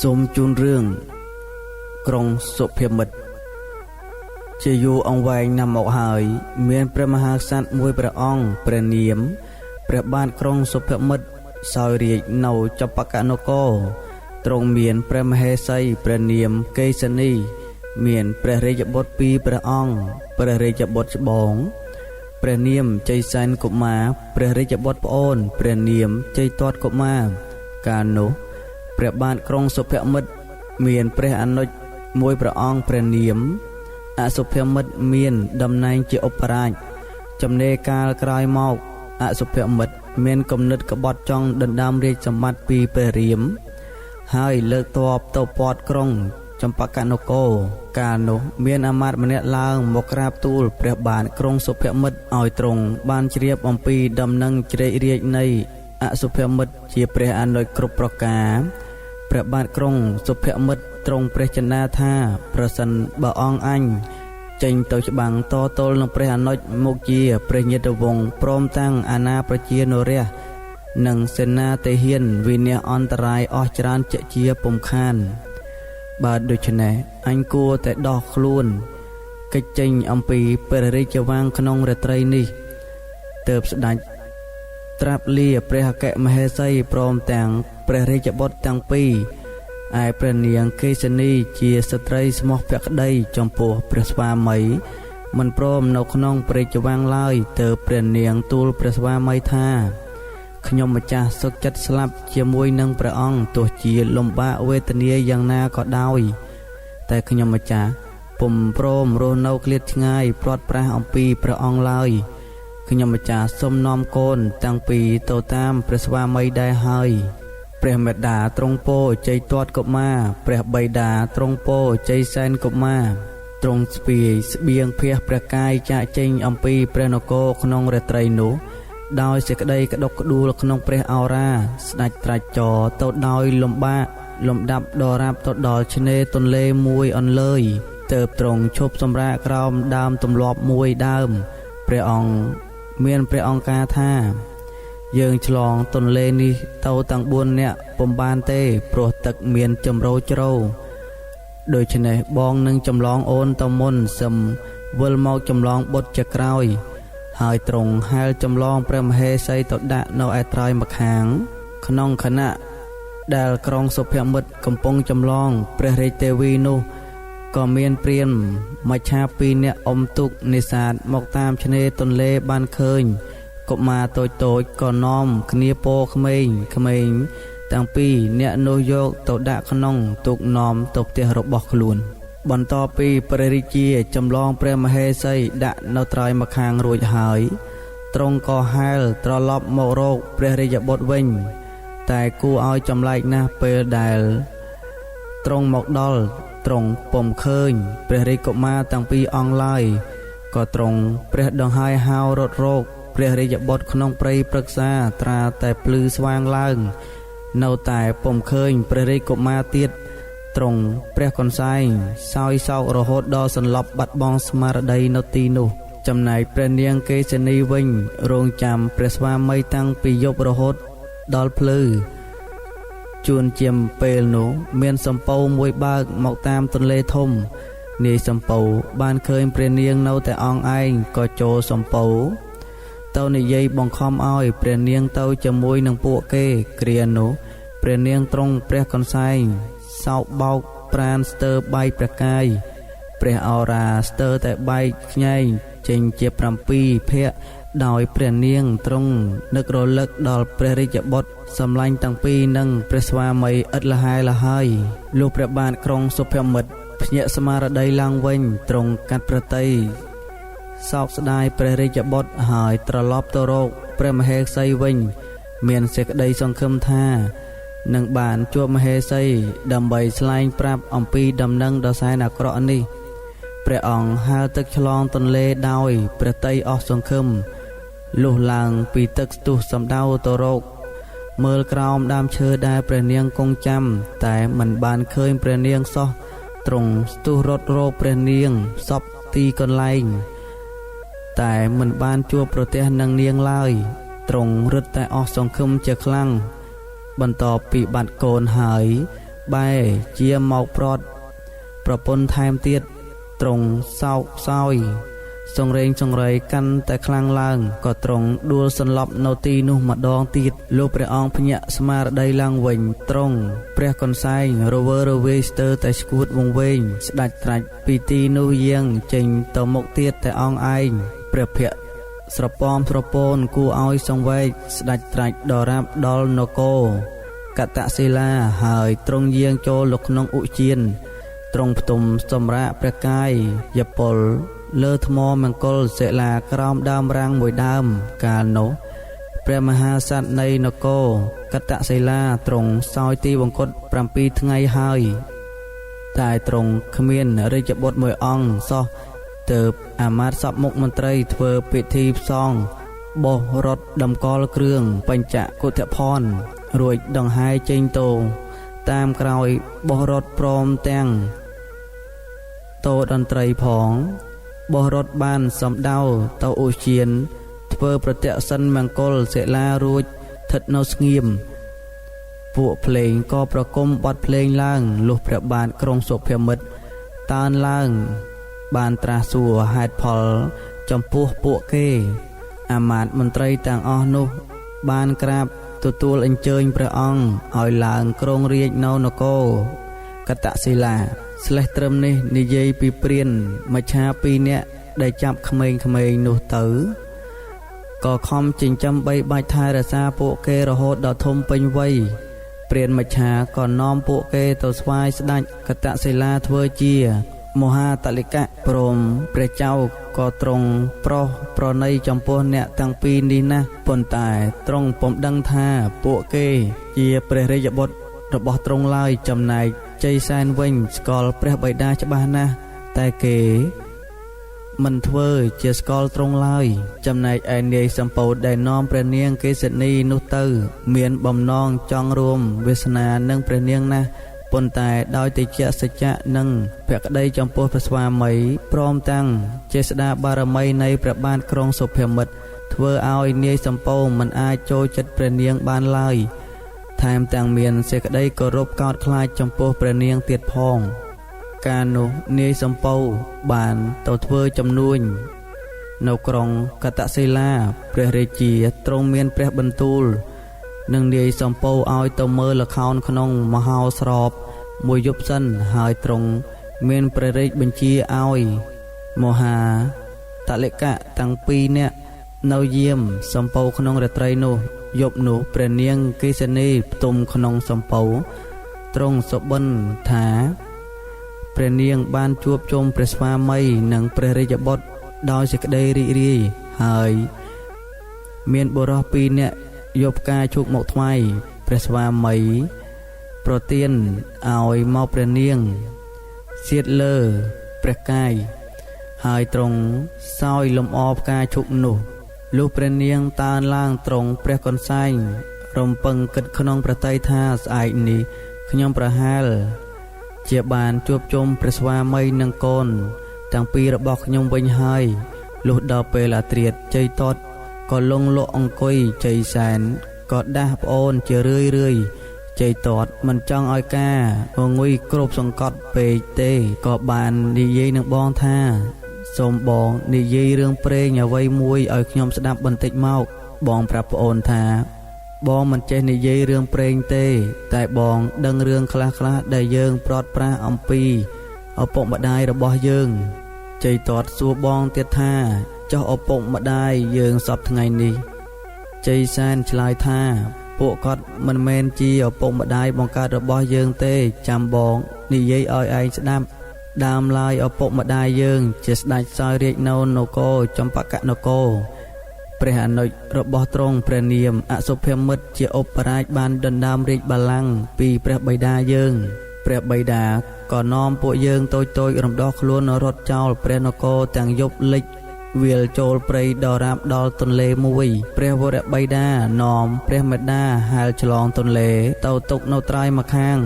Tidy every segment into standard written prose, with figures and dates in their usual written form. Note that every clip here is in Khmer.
សូមជូនរឿងក្រុងសុភមិត្តជាយូរអង្វែងណាស់មកហើយមានព្រះមហាក្សត្រមួយព្រះអង្គព្រះនាមព្រះបាទក្រុងសុភមិត្តសោយរាជនៅចបកនគរទ្រង់មានព្រះមហេសីព្រះនាមកេសនីមានព្រះរាជបុត្រពីរព្រះអង្គព្រះរាជបុត្រច្បងព្រះនាមជ័យសែនកុមារព្រះរាជបុត្រប្អូនព្រះនាមជ័យទាត់កុមារកាលនោះព្រះបាទក្រុងសុភមិត្តមានព្រះអនុជមួយព្រះអង្គព្រះនាមអសុភមិត្តមានតំណែងជាឧបរាជចំណេរកាលក្រោយមកអសុភមិត្តមានគំនិតក្បត់ចង់ដណ្ដើមរាជសម្បត្តិពីព្រះរាមហើយលើកទ័ពទៅព័ទ្ធក្រុងចបកនគរកាលនោះមានអាមាត្យម្នាក់ឡើងមកក្រាបទូលព្រះបាទក្រុងសុភមិត្តឲ្យទ្រង់បានជ្រាបអំពីដំណឹងជ្រែករាជនៃអសុភមិត្តជាព្រះអនុជគ្រប់ប្រការព្រះបាទក្រុងសុភមិត្តទ្រង់ព្រះចិន្តាថាប្រសិនបើអង្គអញចេញទៅច្បាំងតទល់នឹងព្រះអនុជមកជាព្រះញាតិវង្សព្រមទាំងអាណាប្រជានុរាស្ត្រនិងសេនាទាហានវិនាសអន្តរាយអស់ច្រើនជាជាពុំខានបើដូច្នេះអញគួរតែដោះខ្លួនកិច្ចចេញអំពីព្រះរាជវាំងក្នុងរាត្រីនេះទើបស្ដេចត្រាប់លាព្រះអគ្គមហេសីព្រមទាំងព្រះរាជបុត្រទាំងពីរឯព្រះនាងកេសនីជាស្ត្រីស្មោះភក្តីចំពោះព្រះស្វាមីមិនព្រមនៅក្នុងព្រះរាជវាំងឡើយទើបព្រះនាងទូលព្រះស្វាមីថាខ្ញុំម្ចាស់សុខចិត្តស្លាប់ជាមួយនឹងព្រះអង្គទោះជាលំបាកវេទនាយ៉ាងណាក៏ដោយតែខ្ញុំម្ចាស់ពុំព្រមរស់នៅឃ្លាតឆ្ងាយព្រាត់ប្រាសអំពីព្រះអង្គឡើយខ្ញុំម្ចាស់សូមនាំកូនទាំងពីរទៅតាមព្រះស្វាមីដែរហើយព្រះមេដាទ្រង់ពោជ័យទាត់កុមារព្រះបិតាទ្រង់ពោជ័យសែនកុមារទ្រង់ស្ពាយស្បៀងភះព្រះកាយចាកចេញអំពីព្រះនគរក្នុងរាត្រីនោះដោយសេចក្តីក្តុកក្តួលក្នុងព្រះឱរាស្ដេចត្រាច់ចរទៅដោយលំបាកលំដាប់ដរាបទៅដល់ឆ្នេរទន្លេមួយអន្លើយទើបទ្រង់ឈប់សម្រាកក្រោមដើមទម្លាប់មួយដើមព្រះអង្គមានព្រះអង្គការថាយើងឆ្លងទន្លេនេះទៅទាំង4នាក់ពុំបានទេព្រោះទឹកមានចម្រោជ្រៅដូច្នេះបងនឹងចម្លងអូនទៅមុនសឹមវិលមកចម្លងបុត្រជាក្រោយហើយទ្រង់ហែលចម្លងព្រះមហេសីទៅដាក់នៅឯត្រើយម្ខាងក្នុងខណៈដែលក្រុងសុភមិត្តកំពុងចម្លងព្រះរាជទេវីនោះក៏មានព្រានមច្ឆាពីរនាក់អុំទូកនេសាទមកតាមឆ្នេរទន្លេបានឃើញកុមារតូចៗក៏នាំគ្នាពោក្មេងទាំងពីរអ្នកនោះយកទៅដាក់ក្នុងទូកនាំទៅផ្ទះរបស់ខ្លួនបន្ទាប់ពីព្រះរាជាចម្លងព្រះមហេសីដាក់នៅត្រើយម្ខាងរួចហើយទ្រង់ក៏ហែលត្រឡប់មករកព្រះរាជបុត្រវិញតែគួរឲ្យចម្លែកណាស់ពេលដែលទ្រង់មកដល់ទ្រង់ពុំឃើញព្រះរាជកុមារទាំងពីរអង្គឡើយក៏ទ្រង់ព្រះដង្ហើយហៅរត់រកព្រះរាជបុត្រក្នុងព្រៃព្រឹក្សាត្រាតែភ្លឺស្វាងឡើងនៅតែពុំឃើញព្រះរាជកុមារទៀតទ្រង់ព្រះកន្សែងសោយសោករហូតដល់សន្លប់បាត់បង់ស្មារតីនៅទីនោះចំណែកព្រះនាងកេសនីវិញរងចាំព្រះស្វាមីតាំងពីយប់រហូតដល់ភ្លឺជួនជាពេលនោះមានសំពៅមួយបើកមកតាមទន្លេធំនាយសំពៅបានឃើញព្រះនាងនៅតែអង្អែងក៏ចូលសំពៅទៅនិយាយបង្ខំឲ្យព្រះនាងទៅជាមួយនឹងពួកគេគ្រានោះព្រះនាងទ្រង់ព្រះកន្សែងសោកបោកប្រានស្ទើរបែកព្រះកាយព្រះឱរាស្ទើរតែបែកខ្ញែងចេញជា7ភាគដោយព្រះនាងទ្រង់នឹករលឹកដល់ព្រះរាជបុត្រសម្លាញ់ទាំងពីរនិងព្រះស្វាមីឥតលហែលហើយលុះព្រះបាទក្រុងសុភមិត្តភ្ញាក់ស្មារតីឡើងវិញទ្រង់កាត់ប្រតិសោកស្ដាយព្រះរាជបុត្រហើយត្រឡប់ទៅរកព្រះមហេសីវិញមានសេចក្តីសង្ឃឹមថានឹងបានជួបមហេសីដើម្បីស្លែងប្រាប់អំពីដំណឹងដ៏សែនអាក្រក់នេះព្រះអង្គហើរទឹកឆ្លងទន្លេដោយព្រះតីអស់សង្ឃឹមលុះឡើងពីទឹកស្ទុះសំដៅទៅរកមើលក្រោមដើមឈើដែលព្រះនាងគង់ចាំតែមិនបានឃើញព្រះនាងសោះទ្រង់ស្ទុះរត់រកព្រះនាងសពទីកន្លែងតែមិនបានជួបប្រទះនឹងនាងឡើយទ្រង់រឹតតែអស់សង្ឃឹមជាខ្លាំងបន្ទាប់ពីបាត់កូនហើយ បែជាមកប្រត់ប្រពន្ធថែមទៀតទ្រង់សោកសោយសង្រេងសង្រៃកាន់តែខ្លាំងឡើងក៏ទ្រង់ដួលសន្លប់នៅទីនោះម្ដងទៀតលោកព្រះអង្គភ្ញាក់ស្មារតីឡើងវិញទ្រង់ព្រះកន្សែងរវើរវាយស្ទើរតែស្គួតវង្វេងស្ដេចត្រាច់ពីទីនោះយាងចេញទៅមុខទៀតតែអង្គឯងព្រះភ័ក្ត្រស្រពំស្រពោនគួរឲ្យសង្វេគស្ដេចត្រាច់ដរាបដល់នគរកតសិលាហើយទ្រង់យាងចូលលោកក្នុងឧជានទ្រង់ផ្ទុំសម្រាកព្រះកាយយពលលើថ្មមង្គលសិលាក្រោមដើមរាំងមួយដើមកាលនោះព្រះមហាក្សត្រនៃនគរកតសិលាទ្រង់សោយទីបង្គត់7ថ្ងៃហើយតែទ្រង់គ្មានរាជបុត្រមួយអង្គសោះទើបអាមាត្យសពមុខមន្ត្រីធ្វើពិធីផ្សងបោះរត់ដំកល់គ្រឿងបញ្ចគុធភ័ណ្ឌរួចដង្ហែចេញទៅតាមក្រោយបោះរត់ព្រមទាំងតោតន្ត្រីផងបោះរត់បានសំដៅទៅឧទ្យានធ្វើប្រតិសិនមង្គលសិលារួចស្ថិតនៅស្ងៀមពួកភ្លេងក៏ប្រគំបទភ្លេងឡើងលុះព្រះបាទក្រុងសុភមិត្តតើនឡើងបានត្រាស់សួរហេតុផលចំពោះពួកគេអាមាត្យមន្ត្រីទាំងអស់នោះបានក្រាបទទួលអញ្ជើញព្រះអង្គឲ្យឡើងគ្រងរាជនៅនគរកតសិលាស្លេះត្រឹមនេះនិយាយពីព្រានមច្ឆា2នាក់ដែលចាប់ក្មេងៗនោះទៅក៏ខំចិញ្ចឹមបីបាច់ថែរក្សាពួកគេរហូតដល់ធំពេញវ័យព្រានមច្ឆាក៏នាំពួកគេទៅស្វាយស្ដេចកតសិលាធ្វើជាមហាតលិកៈព្រមព្រះចៅក៏ទ្រង់ប្រោសប្រណីចំពោះអ្នកទាំងពីរនេះណាស់ប៉ុន្តែទ្រង់ពុំដឹងថាពួកគេជាព្រះរាជបុត្ររបស់ទ្រង់ឡើយចំណែកជ័យសែនវិញស្គាល់ព្រះបិតាច្បាស់ណាស់តែគេមិនធ្វើជាស្គាល់ទ្រង់ឡើយចំណែកឯនាយសម្ពោធដែលនាំព្រះនាងកេសនីនោះទៅមានបំណងចង់រួមវាសនានឹងព្រះនាងណាស់ប៉ុន្តែដោយតិចសច្ចៈនិងភក្តីចំពោះព្រះស្វាមីព្រមទាំងចេស្តាបារមីនៃព្រះបាទក្រុងសុភមិត្តធ្វើឲ្យនាយសម្ពោធមិនអាចចូលចិត្តព្រះនាងបានឡើយថែមទាំងមានសេចក្តីគោរពកោតខ្លាចចំពោះព្រះនាងទៀតផងកាលនោះនាយសម្ពោធបានទៅធ្វើជំនួញនៅក្រុងកតសិលាព្រះរាជាទ្រង់មានព្រះបន្ទូលនឹងនាយសម្ពោធឲ្យទៅមើលល្ខោនក្នុងមហោស្រពមួយយប់សិនហើយទ្រង់មានព្រះរាជបញ្ជាឲ្យមហាតលិកៈទាំងពីរនាក់នៅយាមសម្ពោធក្នុងរាត្រីនោះយប់នោះព្រះនាងកេសនីផ្ទុំក្នុងសម្ពោធទ្រង់សុបិនថាព្រះនាងបានជួបជុំព្រះស្វាមីនិងព្រះរាជបុត្រដោយសេចក្តីរីករាយហើយមានបុរស2នាក់យកផ្កាឈូកមកថ្វាយព្រះស្វាមីប្រទានឲ្យមកព្រះនាងសៀតលើព្រះកាយហើយទ្រង់សោយលំអផ្កាឈូកនោះលុះព្រះនាងតើនឡើងទ្រង់ព្រះកន្សែងរំពឹងគិតក្នុងប្រតីថាស្អែកនេះខ្ញុំប្រហែលជាបានជួបជុំព្រះស្វាមីនិងកូនទាំងពីររបស់ខ្ញុំវិញហើយលុះដល់ពេលអាត្រាតជ័យតតក៏លងលក់អង្គុយជ័យសែនក៏ដាស់ប្អូនជារឿយជ័យតតមិនចង់ឲ្យការងុយគ្រប់សង្កត់ពេកទេក៏បាននិយាយនឹងបងថាសូមបងនិយាយរឿងព្រេងអ្វីមួយឲ្យខ្ញុំស្ដាប់បន្តិចមកបងប្រាប់ប្អូនថាបងមិនចេះនិយាយរឿងព្រេងទេតែបងដឹងរឿងខ្លះៗដែលយើងប្រត់ប្រាស់អំពីឪពុកម្ដាយរបស់យើងជ័យតតសួរបងទៀតថាចុះឪពុកម្ដាយយើងសពថ្ងៃនេះជ័យសែនឆ្លើយថាពួកគាត់មិនមែនជាឪពុកម្ដាយបង្កើតរបស់យើងទេចាំបងនិយាយឲ្យឯងស្ដាប់ដើមឡើយឪពុកម្ដាយយើងជាស្ដេចសោយរាជនៅនគរចម្បកនគរព្រះអនុជរបស់ទ្រង់ព្រះនាមអសុភមិត្តជាឧបរាជបានដណ្ដើមរាជបល្ល័ង្កពីព្រះបិតាយើងព្រះបិតាក៏នាំពួកយើងតូចរំដោះខ្លួនរត់ចោលព្រះនគរទាំងយប់លិចវាលចូលព្រៃដរាបដល់ទន្លេមួយព្រះវរបិតានាំព្រះមេដាហែលឆ្លងទន្លេទៅទុកនៅត្រើយម្ខាង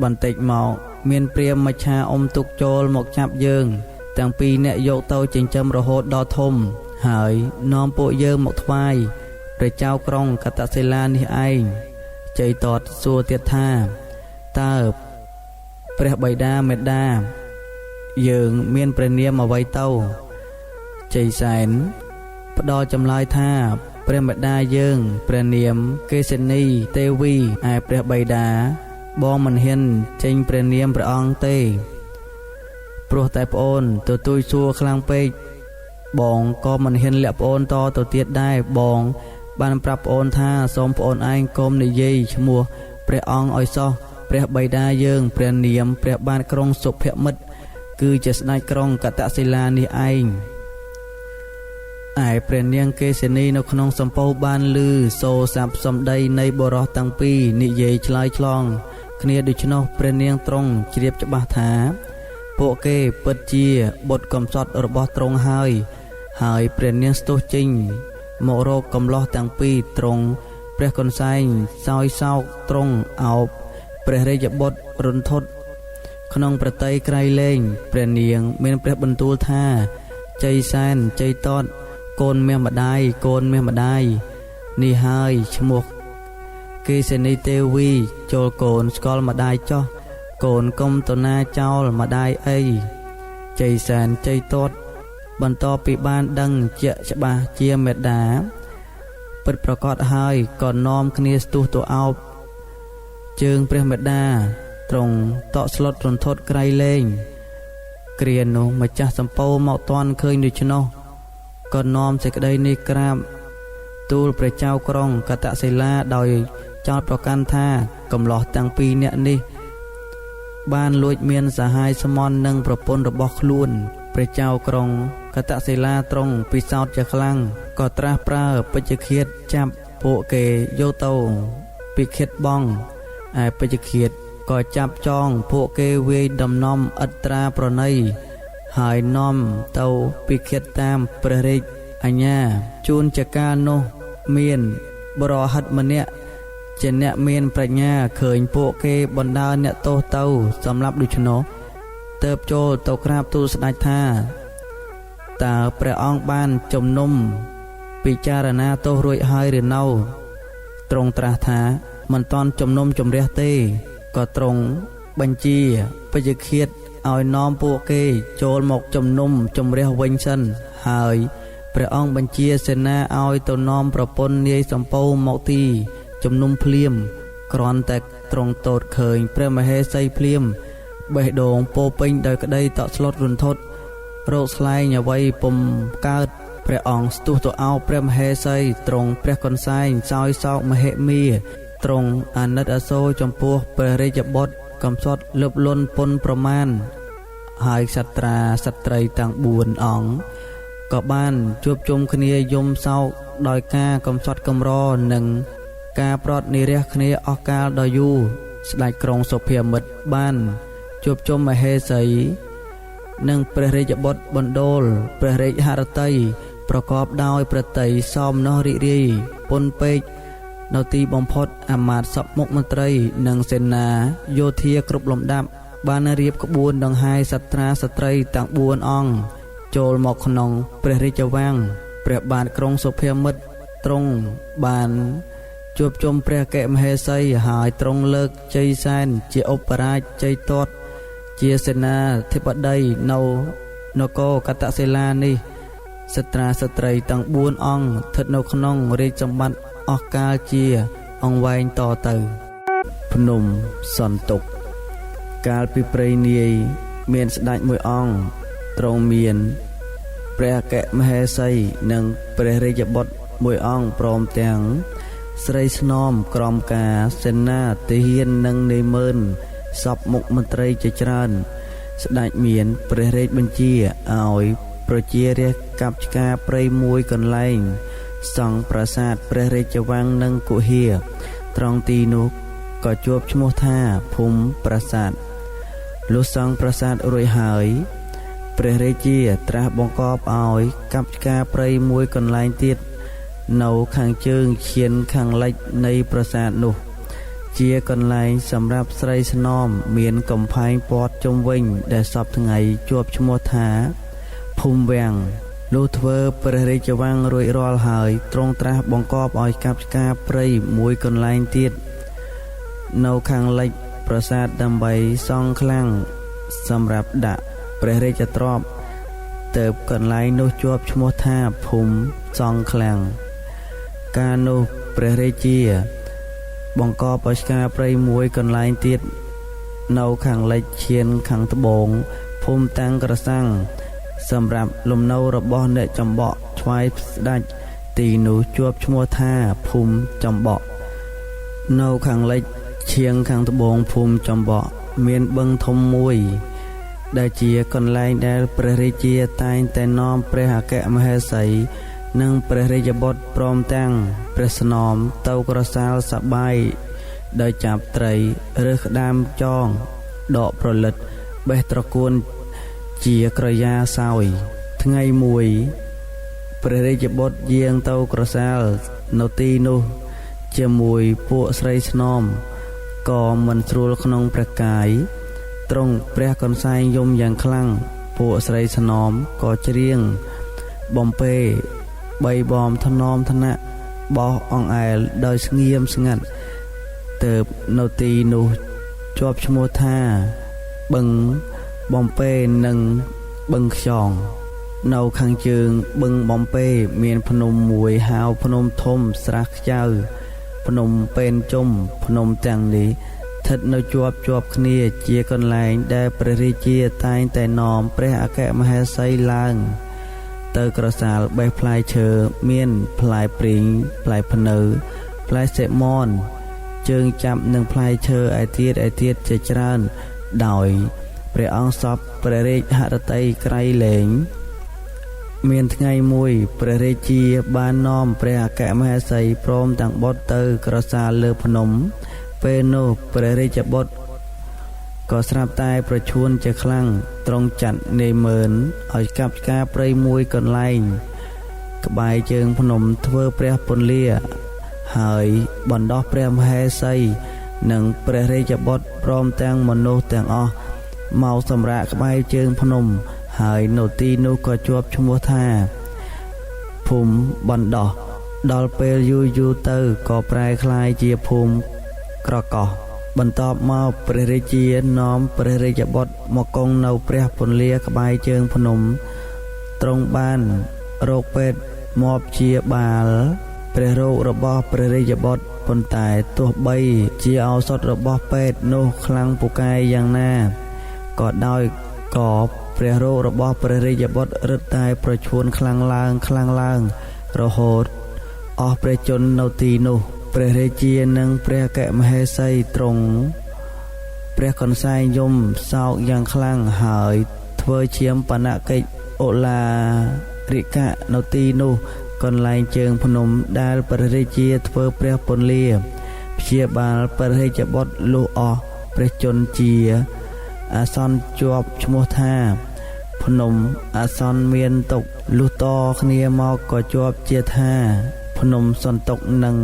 បន្តិចមកមានព្រាហ្មណ៍មច្ឆាទុកចូលមកចាប់យើងទាំងពីរអ្នកយកទៅចិញ្ចឹមរហូតដល់ធំហើយនាំពួកយើងមកថ្វាយព្រះចៅក្រុងកតសិលានេះឯងជ័យតតសួរទៀតថា តើព្រះបិតាមេដាយើងមានព្រះនាមអ្វីទៅជ័យសែនផ្ដល់ចម្លើយថាព្រះបិតាយើងព្រះនាមកេសនីទេវីឯព្រះបិតាបងមិនហ៊ានចេញព្រះនាមព្រះអង្គទេព្រោះតែប្អូនទទូចសួរខ្លាំងពេកបងក៏មិនហ៊ានលាក់ប្អូនតទៅទៀតដែរបងបានប្រាប់ប្អូនថាសូមប្អូនឯងកុំនិយាយឈ្មោះព្រះអង្គឲ្យសោះព្រះបិតាយើងព្រះនាមព្រះបាទក្រុងសុភមិត្តគឺជាស្ដេចក្រុងកតសិលានេះឯងឯព្រះនាងកេសនីនៅក្នុងសំពៅបានឮសូរស័ព្ទសម្ដីនៃបុរសទាំងពីរនិយាយឆ្លើយឆ្លងគ្នាដូច្នោះព្រះនាងទ្រង់ជ្រាបច្បាស់ថាពួកគេពិតជាបុត្រកំសត់របស់ទ្រង់ហើយព្រះនាងស្ទុះចេញមករកកំឡោះទាំងពីរទ្រង់ព្រះកន្សែងសោយសោកទ្រង់អោបព្រះរាជបុត្ររន្ធត់ក្នុងប្រតិក្រៃលែងព្រះនាងមានព្រះបន្ទូលថាជ័យសែនជ័យតតកូនមាសម្ដាយនេះហើយឈ្មោះកេសនីទេវីចូលកូនស្គាល់ម្ដាយចោះកូនកុំតណាចោលម្ដាយអីជ័យសែនជ័យតតបន្ទាប់ពីបានដឹងជាក់ច្បាស់ជាមេដាពិតប្រកបហើយក៏នាំគ្នាស្ទុះទៅអោបជើងព្រះមេដាទ្រង់តក់ស្លុតរន្ធត់ក្រៃលែងគ្រានោះម្ចាស់សំពៅមកតាន់ឃើញដូច្នោះក៏នាំសេចក្តីនេះក្រាបទូលព្រះចៅក្រុងកតសិលាដោយចោទប្រកាន់ថាកំឡោះទាំងពីរនាក់នេះបានលួចមានសហាយស្មន់នឹងប្រពន្ធរបស់ខ្លួនព្រះចៅក្រុងកតសិលាទ្រង់ពិសោធន៍ជាខ្លាំងក៏ត្រាស់ប្រើពេជ្ជឃាតចាប់ពួកគេយកទៅពិឃាតបងឯពេជ្ជឃាតក៏ចាប់ចងពួកគេវាយដំណំឥតត្រាប្រណីហើយនាំទៅពិឃាតតាមព្រះរាជអាជ្ញាជួនចកាលនោះមានបរហិតម្នាក់ជាអ្នកមានប្រាជ្ញាឃើញពួកគេបណ្ដើរអ្នកទោសទៅសម្រាប់ដូច្នោះទើបចូលទៅក្រាបទូលស្ដេចថាតើព្រះអង្គបានជំនុំពិចារណាទោសរួចហើយឬនៅទ្រង់ត្រាស់ថាមិនតាន់ជំនុំជម្រះទេក៏ទ្រង់បញ្ជាពេជ្ជឃាតឲ្យនាំពួកគេចូលមកជំនុំជម្រះវិញសិនហើយព្រះអង្គបញ្ជាសេនាឲ្យទៅនាំប្រពន្ធនាយសំពៅមកទីជំនុំភ្លាមគ្រាន់តែទ្រង់ទតឃើញព្រះមហេសីភ្លាមបេះដូងពោពេញដោយក្តីតក់ស្លុតរន្ធត់រោគស្លែងអ្វីពុំកើតព្រះអង្គស្ទុះទៅអោបព្រះមហេសីទ្រង់ព្រះកន្សែងសោយសោកមហិមាទ្រង់អាណិតអាសូរចំពោះព្រះរាជបុត្រកំសត់លឹបលន់ពុនប្រមាណហើយសត្រីទាំង4អង្គក៏បានជួបជុំគ្នាយំសោកដោយការកំសត់កំរនិងការប្រត់និរះគ្នាអស់កាលដ៏យូរស្ដេចក្រុងសុភាមិត្តបានជួបជុំមហេសីនិងព្រះរាជបុត្របណ្ដូលព្រះរាជហឫទ័យប្រកបដោយប្រតិយសោមនស្សរីករាយពុនពេកនៅទីបំផុតអាមាត្យសពមុខមន្ត្រីនិងសេនាយោធាគ្រប់លំដាប់បានរៀបក្បួនដង្ហែសត្រាស្ត្រីទាំង4អង្គចូលមកក្នុងព្រះរាជវាំងព្រះបាទក្រុងសុភាមិត្តទ្រង់បានជួបជុំព្រះកេមហេសីហើយទ្រង់លើកជ័យសែនជាឧបរាជជ័យតតជាសេនាធិបតីនៅនគរកតសិលានេះស្ត្រីទាំង4អង្គស្ថិតនៅក្នុងរាជសម្បត្តិអស់កាលជាអង្វែងតទៅភ្នំសន្ទុកកាលពីព្រៃនាយមានស្ដេចមួយអង្គទ្រង់មានព្រះកេមហេសីនិងព្រះរាជបុត្រមួយអង្គព្រមទាំងស្រីស្នំក្រមការសេនាទាហាននិងនាយម៉ឺនសពមុខមន្ត្រីជាច្រើនស្ដេចមានព្រះរាជបញ្ជាឲ្យប្រជារាស្ត្រកាប់ឆ្ការព្រៃមួយកន្លែងសង់ប្រាសាទព្រះរាជវាំងនិងគុហាត្រង់ទីនោះក៏ជួបឈ្មោះថាភូមិប្រាសាទលុះសង់ប្រាសាទរួចហើយព្រះរាជាត្រាស់បង្គាប់ឲ្យកាប់ឆ្ការព្រៃមួយកន្លែងទៀតនៅខាងជើងឈានខាងលិចនៃប្រាសាទនោះជាកន្លែងសម្រាប់ស្រីស្នំមានកំផែងព័ទ្ធជុំវិញដែលសពថ្ងៃជាប់ឈ្មោះថាភូមិវាំងលុះធ្វើព្រះរាជវាំងរួចរាល់ហើយទ្រង់ត្រាស់បង្គាប់ឲ្យកាប់ឆ្ការព្រៃមួយកន្លែងទៀតនៅខាងលិច ប្រាសាទដើម្បីសង់ឃ្លាំងសម្រាប់ដាក់ព្រះរាជទ្រព្យទៅកន្លែងនោះជាប់ឈ្មោះថាភូមិសង់ឃ្លាំងកាលនោះព្រះរាជាបង្កបស្ការព្រៃមួយកន្លែងទៀតនៅខាងលិចឈានខាងត្បូងភូមិតាំងក្រសាំងសម្រាប់លំនៅរបស់អ្នកចំបក់ឆ្វាយស្ដេចទីនោះជាប់ឈ្មោះថាភូមិចំបក់នៅខាងលិចឈៀងខាងត្បូងភូមិចំបក់មានបឹងធំមួយដែលជាកន្លែងដែលព្រះរាជាតែងតែនាំព្រះអគ្គមហេសីនិងព្រះរាជបុត្រព្រមទាំងព្រះស្នំទៅក្រសាលសប្បាយដោយចាប់ត្រីឬក្តាមចងដកប្រលិតបេះត្រកួនជាក្រយាសោយថ្ងៃមួយព្រះរាជបុត្រយាងទៅក្រសាលនៅទីនោះជាមួយពួកស្រីស្នំក៏មិនស្រួលក្នុងព្រះកាយទ្រង់ព្រះកន្សែងយំយ៉ាងខ្លាំងពួកស្រីស្នំក៏ច្រៀងបំពេបីបំថ្នមថ្នាក់បោះអង្អែលដោយស្ងៀមស្ងាត់ទើបនៅទីនោះជាប់ឈ្មោះថាបឹងបំពេនិងបឹងខ្យងនៅខាងជើងបឹងបំពេមានភ្នំមួយហៅភ្នំធំស្រះខ្ចៅភ្នំពេនជុំភ្នំទាំងនេះស្ថិតនៅជាប់គ្នាជាកន្លែងដែលព្រះរាជាតែងតែនាំព្រះអគ្គមហេសីឡើងទៅក្រសាលបេះផ្លែឈើមានផ្លែព្រីងផ្លែភ្នៅផ្លែសេមនជើងចាប់និងផ្លែឈើឯទៀតជាច្រើនដោយព្រះអង្គសពព្រះរាជហឫទ័យក្រៃលែងមានថ្ងៃមួយព្រះរាជាបាននាំព្រះអគ្គមហេសីព្រមទាំងបុត្រទៅក្រសាលលើភ្នំពេលនោះព្រះរាជបុត្រក៏ស្រាប់តែប្រឈួនជាខ្លាំងទ្រង់ចាត់នាយមើលឲ្យកាប់ឆ្ការព្រៃមួយកន្លែងក្បែរជើងភ្នំធ្វើព្រះពន្លាហើយបណ្ដោះព្រះមហេសីនិងព្រះរាជបុត្រព្រមទាំងមនុស្សទាំងអស់មកសម្រាកក្បែរជើងភ្នំហើយនៅទីនោះក៏ជាប់ឈ្មោះថាភូមិបណ្ដោះដល់ពេលយូរទៅក៏ប្រែក្លាយជាភូមិក្រកោះបន្ទាប់មកព្រះរាជានាំព្រះរាជបុត្រមកគង់នៅព្រះពន្លាក្បែរជើងភ្នំទ្រង់បានរកពេទ្យមកជាបាលព្រះរោគរបស់ព្រះរាជបុត្រប៉ុន្តែទោះបីជាឱសថរបស់ពេទ្យនោះខ្លាំងពូកែយ៉ាងណាក៏ដោយក៏ព្រះរោគរបស់ព្រះរាជបុត្ររឹតតែប្រឈួនខ្លាំងឡើងរហូតអស់ព្រះជន្មនៅទីនោះព្រះរាជានិងព្រះអគ្គមហេសីទ្រង់ព្រះកន្សែងយំសោកយ៉ាងខ្លាំងហើយធ្វើជាបណកិច្ចអូឡារិកៈនៅទីនោះកន្លែងជើងភ្នំដែលព្រះរាជាធ្វើព្រះពន្លាព្យាបាលព្រះរាជបុត្រលុះអស់ព្រះជន្មជាអាសន្នជាប់ឈ្មោះថាភ្នំអាសន្នមានទុកលុះតគ្នាមកក៏ជាប់ជាថាភ្នំសន្តុកនិង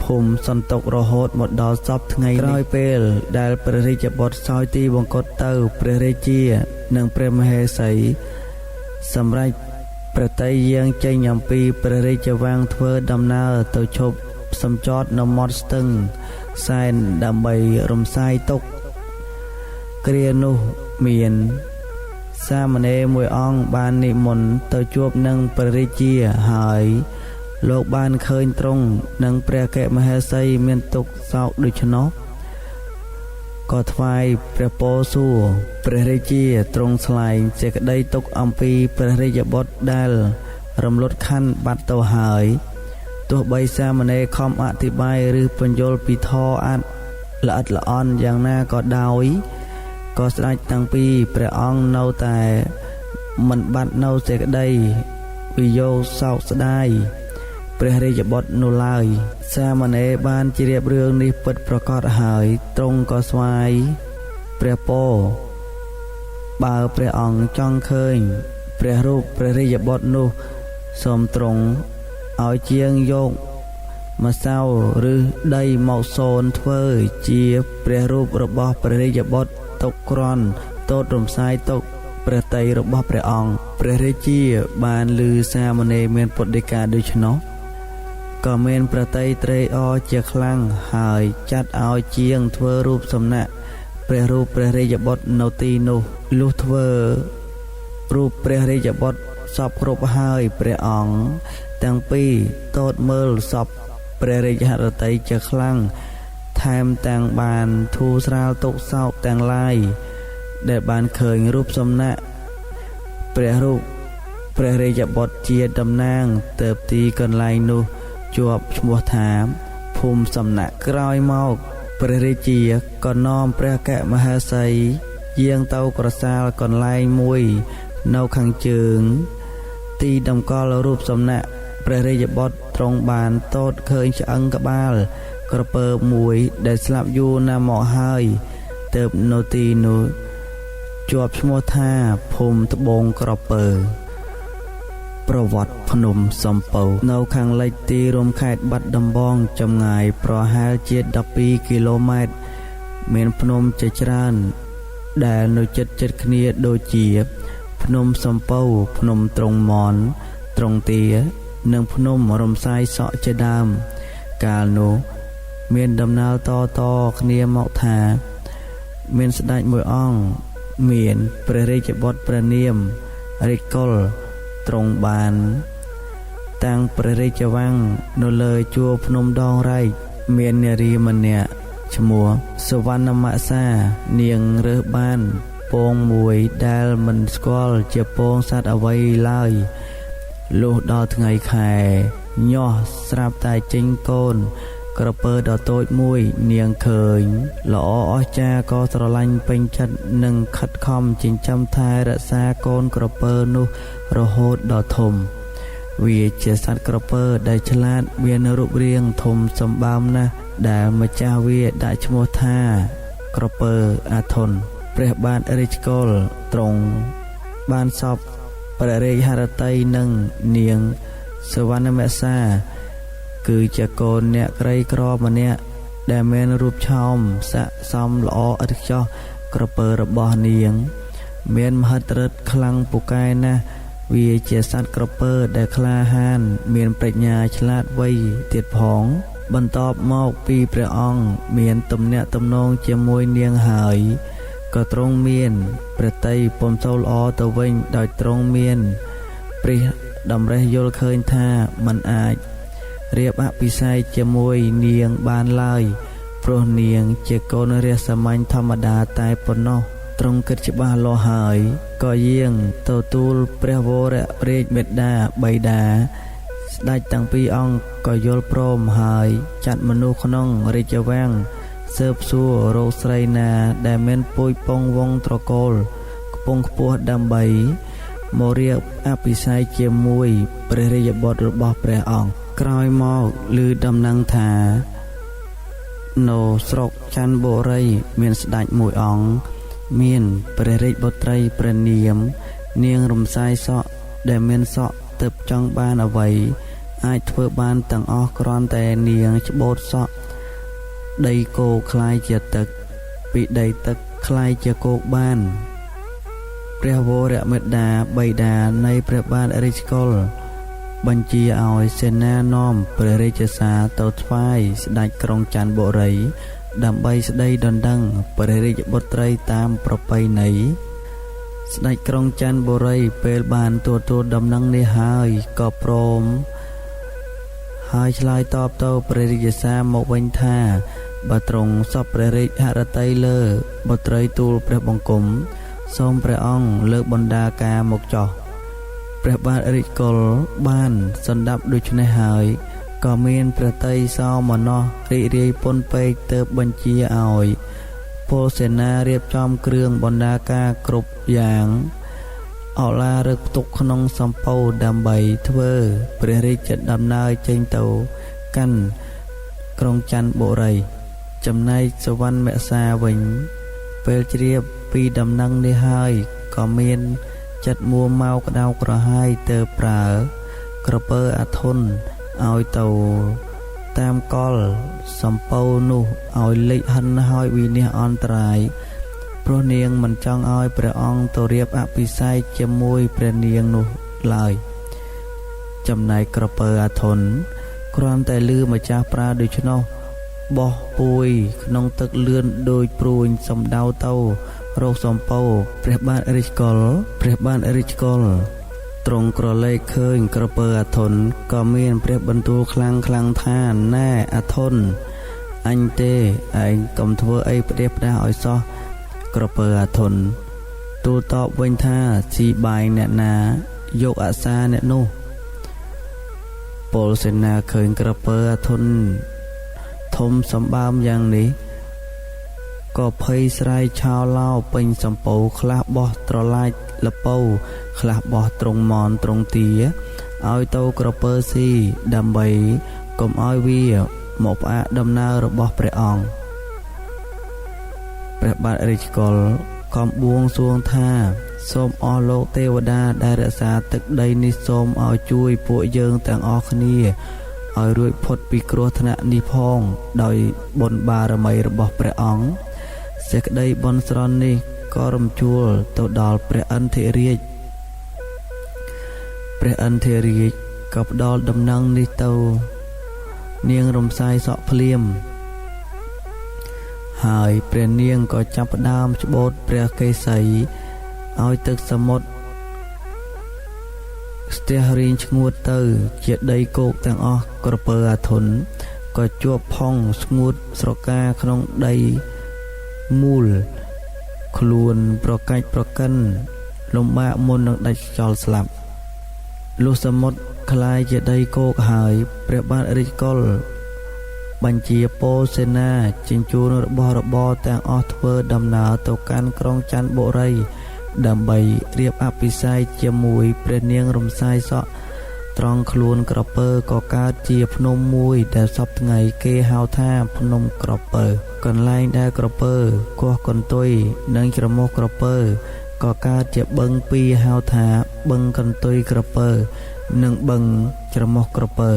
ភូមិសន្តុករហូតមកដល់សពថ្ងៃក្រោយពេលដែលព្រះរាជបុត្រសោយទីបង្គត់ទៅព្រះរាជានិងព្រះមហេសីសម្រេចប្រតិយាងចេញអំពីព្រះរាជវាំងធ្វើដំណើរទៅឈប់សំចតនៅមាត់ស្ទឹងសែនដើម្បីរំសាយទុក្ខគ្រានោះមានសាមណេរមួយអង្គបាននិមន្តទៅជួបនឹងព្រះរាជាហើយលោកបានឃើញទ្រង់និងព្រះអគ្គមហេសីមានទុក្ខសោកដូច្នោះក៏ថ្វាយព្រះពរសួរព្រះរាជាទ្រង់ថ្លែងសេចក្តីទុក្ខអំពីព្រះរាជបុត្រដែលរំលត់ខណ្ឌបាត់ទៅហើយទោះបីសាមណេរខំអធិប្បាយឬពន្យល់ពីធម៌អាចល្អិតល្អន់យ៉ាងណាក៏ដោយក៏ស្ដេចទាំងពីរព្រះអង្គនៅតែមិនបាត់នៅសេចក្តីវិយោគសោកស្ដាយព្រះរាជបុត្រនោះឡើយសាមណេរបានជ្រាបរឿងនេះពិតប្រាកដហើយទ្រង់ក៏ស្វាយព្រះពរបើព្រះអង្គចង់ឃើញព្រះរូបព្រះរាជបុត្រនោះសូមទ្រង់ឲ្យជាងយកម្សៅឬដីមកសូនធ្វើជាព្រះរូបរបស់ព្រះរាជបុត្រទុកក្រន់តូតរំសាយទុកព្រះតីរបស់ព្រះអង្គព្រះរាជាបានឮសាមណេរមានពុទ្ធដីកាដូច្នោះក៏មានព្រះតីត្រេកអរជាខ្លាំងហើយចាត់ឲ្យជាងធ្វើរូបសំណាក់ ព្រះរូបព្រះរាជបុត្រនៅទីនោះលុះធ្វើរូបព្រះរាជបុត្រសពគ្រប់ហើយព្រះអង្គទាំងពីរទតមើលសពព្រះរាជហឫទ័យជាខ្លាំងថែមទាំងបានធូរស្រាលទុក្ខសោកទាំងឡាយដែលបានឃើញរូបសំណាកព្រះរូបព្រះរាជបុត្រជាតំណាងទៅទីកន្លែងនោះជាប់ឈ្មោះថាភូមិសំណាក់ក្រោយមកព្រះរាជាក៏នាំព្រះកមហេសីយាងទៅក្រសាលកន្លែងមួយនៅខាងជើងទីតម្កល់រូបសំណាក់ព្រះរាជបុត្រទ្រង់បានទតឃើញឆ្អឹងក្បាលក្រពើមួយដែលស្លាប់យូរណាស់មកហើយទើបនៅទីនោះជាប់ឈ្មោះថាភូមិត្បូងក្រពើប្រវត្តិភ្នំសំពៅនៅខាងលិចទីរួមខេត្តបាត់ដំបងចម្ងាយប្រហែលជា12គីឡូម៉ែត្រមានភ្នំជាច្រើនដែលនៅជិតគ្នាដូចជាភ្នំសំពៅភ្នំត្រង់មនត្រង់ទានិងភ្នំរំសាយសក់ជាដើមកាលនោះមានដំណើរតគ្នាមកថាមានស្ដេចមួយអង្គមានព្រះរាជបុត្រព្រះនាមរាជកុលទ្រង់បានតាំងព្រះរាជវាំងនៅលើជួរភ្នំដងរែកមាននារីម្នាក់ឈ្មោះសុវណ្ណមសានាងរើសបានពងមួយដែលមិនស្គាល់ជាពងសត្វអ្វីឡើយលុះដល់ថ្ងៃខែញាស់ស្រាប់តែចេញកូនក្រពើដ៏តូចមួយនាងឃើញល្អអស្ចារ្យក៏ស្រឡាញ់ពេញចិត្តនិងខិតខំចិញ្ចឹមថែរក្សាកូនក្រពើនោះរហូតដល់ធំវាជាសត្វក្រពើដែលឆ្លាតមានរូបរាងធំសម្បើមណាស់ដែលម្ចាស់វាដាក់ឈ្មោះថាក្រពើអាធន់ព្រះបាទរាជកុលទ្រង់បានសពព្រះរាជហឫទ័យនិងនាងសុវណ្ណមសាគឺជាកូនអ្នកក្រីក្រម្នាក់ដែលមានរូបឆោមស័ក្តិសមល្អឥតខ្ចោះក្រពើរបស់នាងមានមហិទ្ធិឫទ្ធិខ្លាំងពូកែណាស់វាជាសត្វក្រពើដែលក្លាហានមានប្រាជ្ញាឆ្លាតវៃទៀតផងបន្ទាប់មកពីព្រះអង្គមានទំនាក់ទំនងជាមួយនាងហើយក៏ទ្រង់មានព្រះទ័យពុំសូវល្អទៅវិញដោយទ្រង់មានព្រះតម្រិះយល់ឃើញថាមិនអាចរៀបអភិសេកជាមួយនាងបានឡើយព្រោះនាងជាកូនរាស្ត្រសាមញ្ញធម្មតាតែប៉ុណ្ណោះទ្រង់គិតច្បាស់លាស់ហើយក៏យាងទទួលព្រះវររាជមេដាបិតាស្ដេចទាំងពីរអង្គក៏យល់ព្រមហើយចាត់មនុស្សក្នុងរាជវាំងស៊ើបសួររកស្រីណាដែលមានពូជពងវងត្រកូលខ្ពង់ខ្ពស់ដើម្បីមករៀបអភិសេកជាមួយព្រះរាជបុត្ររបស់ព្រះអង្គក្រោយមកឮដំណឹងថានៅស្រុកច័ន្ទបុរីមានស្ដេចមួយអង្គមានព្រះរាជបុត្រីព្រះនាមនាងរំសាយសក់ដែលមានសក់ទើបចង់បានអ្វីអាចធ្វើបានទាំងអស់គ្រាន់តែនាងច្បូតសក់ដីគោคล้ายជាទឹកពីដីទឹកคล้ายជាគោកបានព្រះវរមេដាបិតានៃព្រះបាទរាជកុលបញ្ជាឲ្យសេនានាំព្រះរាជសារទៅថ្វាយស្ដេចក្រុងច័ន្ទបុរីដើម្បីស្ដីដណ្ដឹងព្រះរាជបុត្រីតាមប្រពៃណីស្ដេចក្រុងច័ន្ទបុរីពេលបានទទួលដំណឹងនេះហើយក៏ព្រមហើយឆ្លើយតបទៅព្រះរាជសារមកវិញថាបើទ្រង់សពព្រះរាជហឫទ័យលើបុត្រីទូលព្រះបង្គំសូមព្រះអង្គលើកបណ្ដាការមកចោះព្រះបាទរាជកុលបានសន្តាប់ដូច្នេះហើយក៏មានព្រះទ័យសោមនស្សរីករាយពន់ពេកទើបបញ្ជាឲ្យពលសេនារៀបចំគ្រឿងបណ្ដាការគ្រប់យ៉ាងអោឡារឹកផ្ទុកក្នុងសម្ពៅដើម្បីធ្វើព្រះរាជដំណើរចេញទៅកាន់ក្រុងច័ន្ទបុរីចំណែកសុវណ្ណមសាវិញពេលជ្រាបពីដំណឹងនេះហើយក៏មានចិត្តមួម៉ៅក្តៅក្រហាយទៅប្រើក្រពើអាធន់ឲ្យទៅតាមកលសម្ពៅនោះឲ្យលេចហិនហើយវិនិច្ឆ័យអន្តរាយព្រោះនាងមិនចង់ឲ្យព្រះអង្គទៅរៀបអភិសេកជាមួយព្រះនាងនោះឡើយចំណែកក្រពើអាធន់គ្រាន់តែឮម្ចាស់ប្រើដូច្នោះ បោះពួយក្នុងទឹកលឿនដោយព្រួញសំដៅទៅរកសំពៅព្រះបាទរាជកុលទ្រង់ក្រឡេកឃើញក្រពើអាធន់ក៏មានព្រះបន្ទូលខ្លាំងថាណែអាធន់អញទេឯងកុំធ្វើអីផ្ដេសផ្ដាសឲ្យសោះក្រពើអាធន់ទូលតបវិញថាជីបាយអ្នកណាយកអាសាអ្នកនោះពលសេនាឃើញក្រពើអាធន់ធំសម្បើមយ៉ាងនេះក៏ភ័យស្រាយឆោឡោពេញសំពៅខ្លះបោះត្រឡាចលពៅខ្លះបោះត្រង់មនត្រង់ទាឲ្យទៅក្រពើស៊ីដើម្បីកុំឲ្យវាមកផ្អាកដំណើររបស់ព្រះអង្គព្រះបាទរាជកុលក៏បួងសួងថាសូមអស់លោកទេវតាដែលរក្សាទឹកដីនេះសូមឲ្យជួយពួកយើងទាំងអស់គ្នាឲ្យរួចផុតពីគ្រោះថ្នាក់នេះផងដោយបុណ្យបារមីរបស់ព្រះអង្គសេចក្តីបន់ស្រន់នេះក៏រំជួលទៅដល់ព្រះឥន្ទ្រិរាជក៏ផ្ដល់ដំណឹងនេះទៅនាងរំសាយសក់ភ្លាមហើយព្រះនាងក៏ចាប់ផ្ដើមច្បូតព្រះកេសីឲ្យទឹកសមុទ្រស្ទះរីងឈ្ងួតទៅជាដីគោកទាំងអស់ក្រពើអាធន់ក៏ជាប់ផុងស្ងួតស្រកាក្នុងដីមូលខ្លួនប្រកាច់ប្រកិនលំបាកមុននឹងដាច់ខ្យល់ស្លាប់លុះសមុទ្រក្លាយជាដីគោកហើយព្រះបាទរាជកុលបញ្ជាពលសេនាជញ្ជូនរបស់របរទាំងអស់ធ្វើដំណើរទៅកាន់ក្រុងច័ន្ទបុរីដើម្បីរៀបអភិសេកជាមួយព្រះនាងរំសាយសក់ត្រង់ខ្លួនក្រពើក៏កើតជាភ្នំមួយដែលសពថ្ងៃគេហៅថាភ្នំក្រពើកន្លែងដែលក្រពើគោះកន្ទុយនិងច្រមុះក្រពើក៏កើតជាបឹងពីរហៅថាបឹងកន្ទុយក្រពើនិងបឹងច្រមុះក្រពើ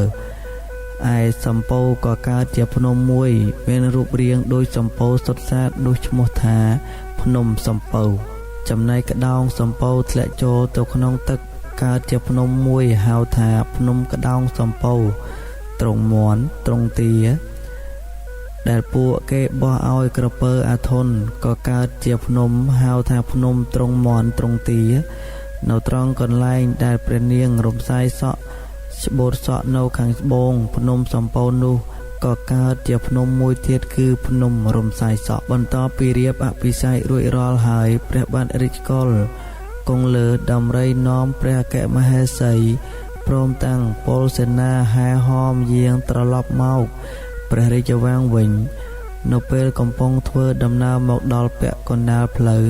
ឯសំពៅក៏កើតជាភ្នំមួយមានរូបរាងដូចសំពៅសុទ្ធសាធនោះឈ្មោះថាភ្នំសំពៅចំណែកក្តោងសំពៅធ្លាក់ចូលទៅក្នុងទឹកកើតជាភ្នំមួយហៅថាភ្នំក្តោងសំពៅត្រង់មន់ត្រង់ទាដែលពួកគេបោះឲ្យក្រពើអាធន់ក៏កើតជាភ្នំហៅថាភ្នំត្រង់មន់ត្រង់ទានៅត្រង់កន្លែងដែលព្រះនាងរំសាយសក់ច្បូតសក់នៅខាងត្បូងភ្នំសំពៅនោះក៏កើតជាភ្នំមួយទៀតគឺភ្នំរំសាយសក់បន្ទាប់ពីរៀបអភិសេករួចរាល់ហើយព្រះបាទរាជកុលគង់លើដំរីនាំព្រះអគ្គមហេសីព្រមទាំងពលសេនាហែហមយាងត្រឡប់មកព្រះរាជវាំងវិញនៅពេលកំពុងធ្វើដំណើរមកដល់ពាក់កណ្ដាលផ្លូវ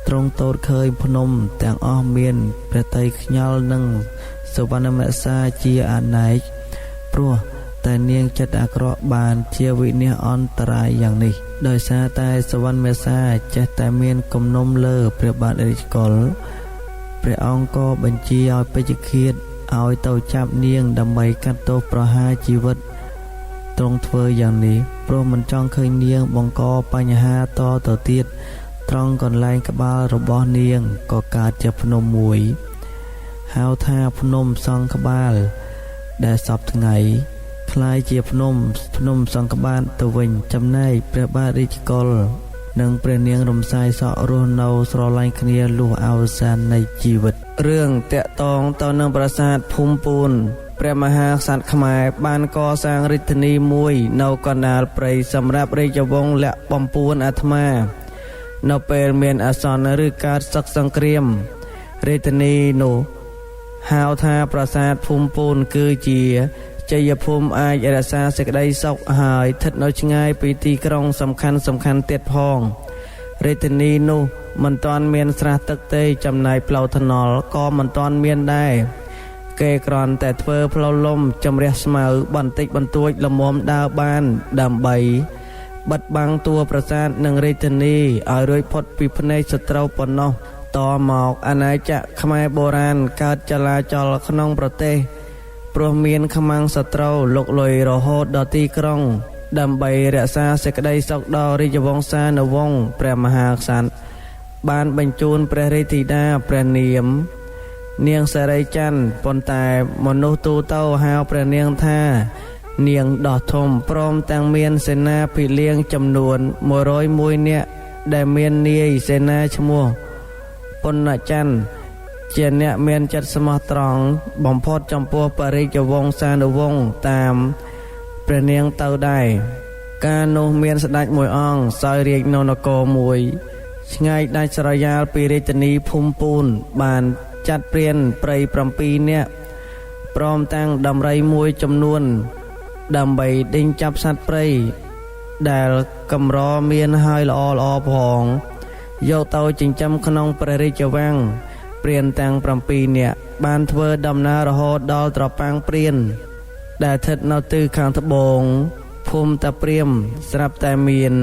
ទ្រង់ទតឃើញភ្នំទាំងអស់មានព្រះតីខ្ញាល់និងសវណ្ណមសាជាអនេកព្រោះតែនាងចិត្តអាក្រក់បានជាវិនិច្ឆ័យអន្តរាយយ៉ាងនេះដោយសារតែសវណ្ណមសាចេះតែមានគំនុំលើព្រះបាទរាជកុលព្រះអង្គក៏បញ្ជាឲ្យពេជ្ឈឃាតឲ្យទៅចាប់នាងដើម្បីកាត់ទោសប្រហារជីវិតទ្រង់ធ្វើយ៉ាងនេះព្រោះមិនចង់ឃើញនាងបង្កបញ្ហាតទៅទៀតត្រង់កន្លែងក្បាលរបស់នាងក៏កើតជាភ្នំមួយហៅថាភ្នំសង្ឃបាលដែលសពថ្ងៃคล้ายជាភ្នំសង្ឃបាលទៅវិញចំណែកព្រះបាទរាជកុលនិងព្រះនាងរំសាយសក់រស់នៅស្រឡាញ់គ្នាលុះអវសាននៃជីវិតរឿងតាក់ទងទៅនឹងប្រាសាទភូមិពួនព្រះមហាក្សត្រខ្មែរបានកសាងរាជធានីមួយនៅកណ្ដាលព្រៃសម្រាប់រាជវង្សលក្ខបំពួនអាត្មានៅពេលមានអាសន្នឬកើតសឹកសង្គ្រាមរាជធានីនោះហៅថាប្រាសាទភូមិពួនគឺជាជ័យភូមិអាចរក្សាសេចក្តីសុខហើយស្ថិតនៅឆ្ងាយពីទីក្រុងសំខាន់ទៀតផងរាជធានីនោះមិនទាន់មានស្រះទឹកទេចំណែកផ្លូវថ្នល់ក៏មិនទាន់មានដែរគេគ្រាន់តែធ្វើផ្លូវលំជំរះស្មៅបន្តិចបន្តួចល្មមដើរបានដើម្បីបិទបាំងតួប្រាសាទនិងរាជធានីឲ្យរួចផុតពីភ្នែកសត្រូវប៉ុណ្ណោះតមកអាណាចក្រខ្មែរបុរាណកើតចលាចលក្នុងប្រទេសព្រោះមានខ្មាំងសត្រូវលុកលុយរហូតដល់ទីក្រុងដើម្បីរក្សាសេចក្តីសុខដល់រាជវង្សានុវង្សព្រះមហាក្សត្របានបញ្ជូនព្រះរាជធីតាព្រះនាងសិរីច័ន្ទប៉ុន្តែមនុស្សទូទៅហៅព្រះនាងថា នាងដោះធំព្រមទាំងមានសេនាភីលៀងចំនួន101នាក់ដែលមាននាយសេនាឈ្មោះពុណច័ន្ទជាអ្នកមានចិត្តស្មោះត្រង់បំផុតចំពោះបរិជ្ជវង្សានុវង្សតាមព្រះនាងទៅដែរកាលនោះមានស្ដេចមួយអង្គសោយរាជ្យនៅនគរមួយឆ្ងាយដាច់ស្រយាលពីរាជធានីភូមិពូនបានចាត់ព្រានព្រៃ7នាក់ព្រមទាំងដំរីមួយចំនួនដើម្បីដេញចាប់សត្វព្រៃដែលកម្រមានហើយល្អផងយកទៅចិញ្ចឹមក្នុងព្រះរាជវាំងព្រានទាំង7នាក់បានធ្វើដំណើររហូតដល់ត្រប៉ាំងព្រានដែលស្ថិតនៅទិសខាងត្បូងភូមិតាព្រាមស្រាប់តែមាន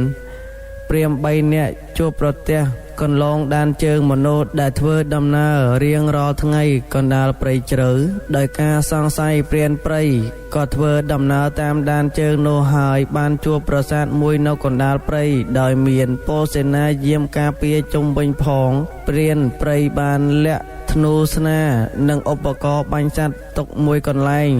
ព្រាម3នាក់ជួបប្រទះកន្លងដានជើងមនុស្សដែលធ្វើដំណើររៀងរាល់ថ្ងៃកណ្ដាលព្រៃជ្រៅដោយការសង្ស័យព្រានព្រៃក៏ធ្វើដំណើរតាមដានជើងនោះហើយបានជួបប្រាសាទមួយនៅកណ្ដាលព្រៃដោយមានពលសេនាយាមការពារជុំវិញផងព្រានព្រៃបានលាក់ធ្នូស្នានិងឧបករណ៍បាញ់សត្វទុកមួយកន្លែង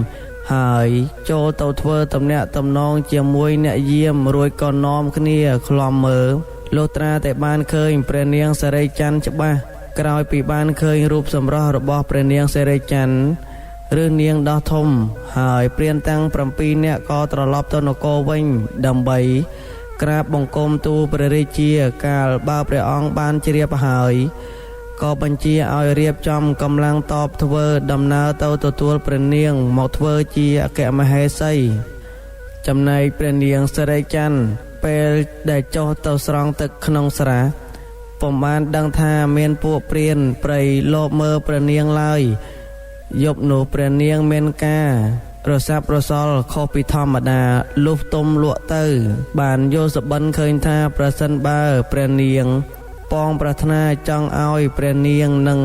ហើយចូលទៅធ្វើទំនាក់ទំនងជាមួយអ្នកយាមរួចក៏នាំគ្នាឃ្លាំមើលលុះត្រាតែបានឃើញព្រះនាងសិរីច័ន្ទច្បាស់ក្រោយពីបានឃើញរូបសម្រស់របស់ព្រះនាងសិរីច័ន្ទឬនាងដោះធំហើយព្រានទាំង7នាក់ក៏ត្រឡប់ទៅនគរវិញដើម្បីក្រាបបង្គំទូលព្រះរាជាកាលបើព្រះអង្គបានជ្រាបហើយក៏បញ្ជាឲ្យរៀបចំកម្លាំងតបធ្វើដំណើរទៅទទួលព្រះនាងមកធ្វើជាអគ្គមហេសីចំណែកព្រះនាងសិរីច័ន្ទពេលដែលចុះទៅស្រង់ទឹកក្នុងស្រះពុំបានដឹងថាមានពួកព្រានព្រៃលបមើលព្រះនាងឡើយយប់នោះព្រះនាងមានការរសាប់រសល់ខុសពីធម្មតាលុះទុំលក់ទៅបានយល់សបិនឃើញថាប្រសិនបើព្រះនាងប៉ងប្រាថ្នាចង់ឲ្យព្រះនាងនិង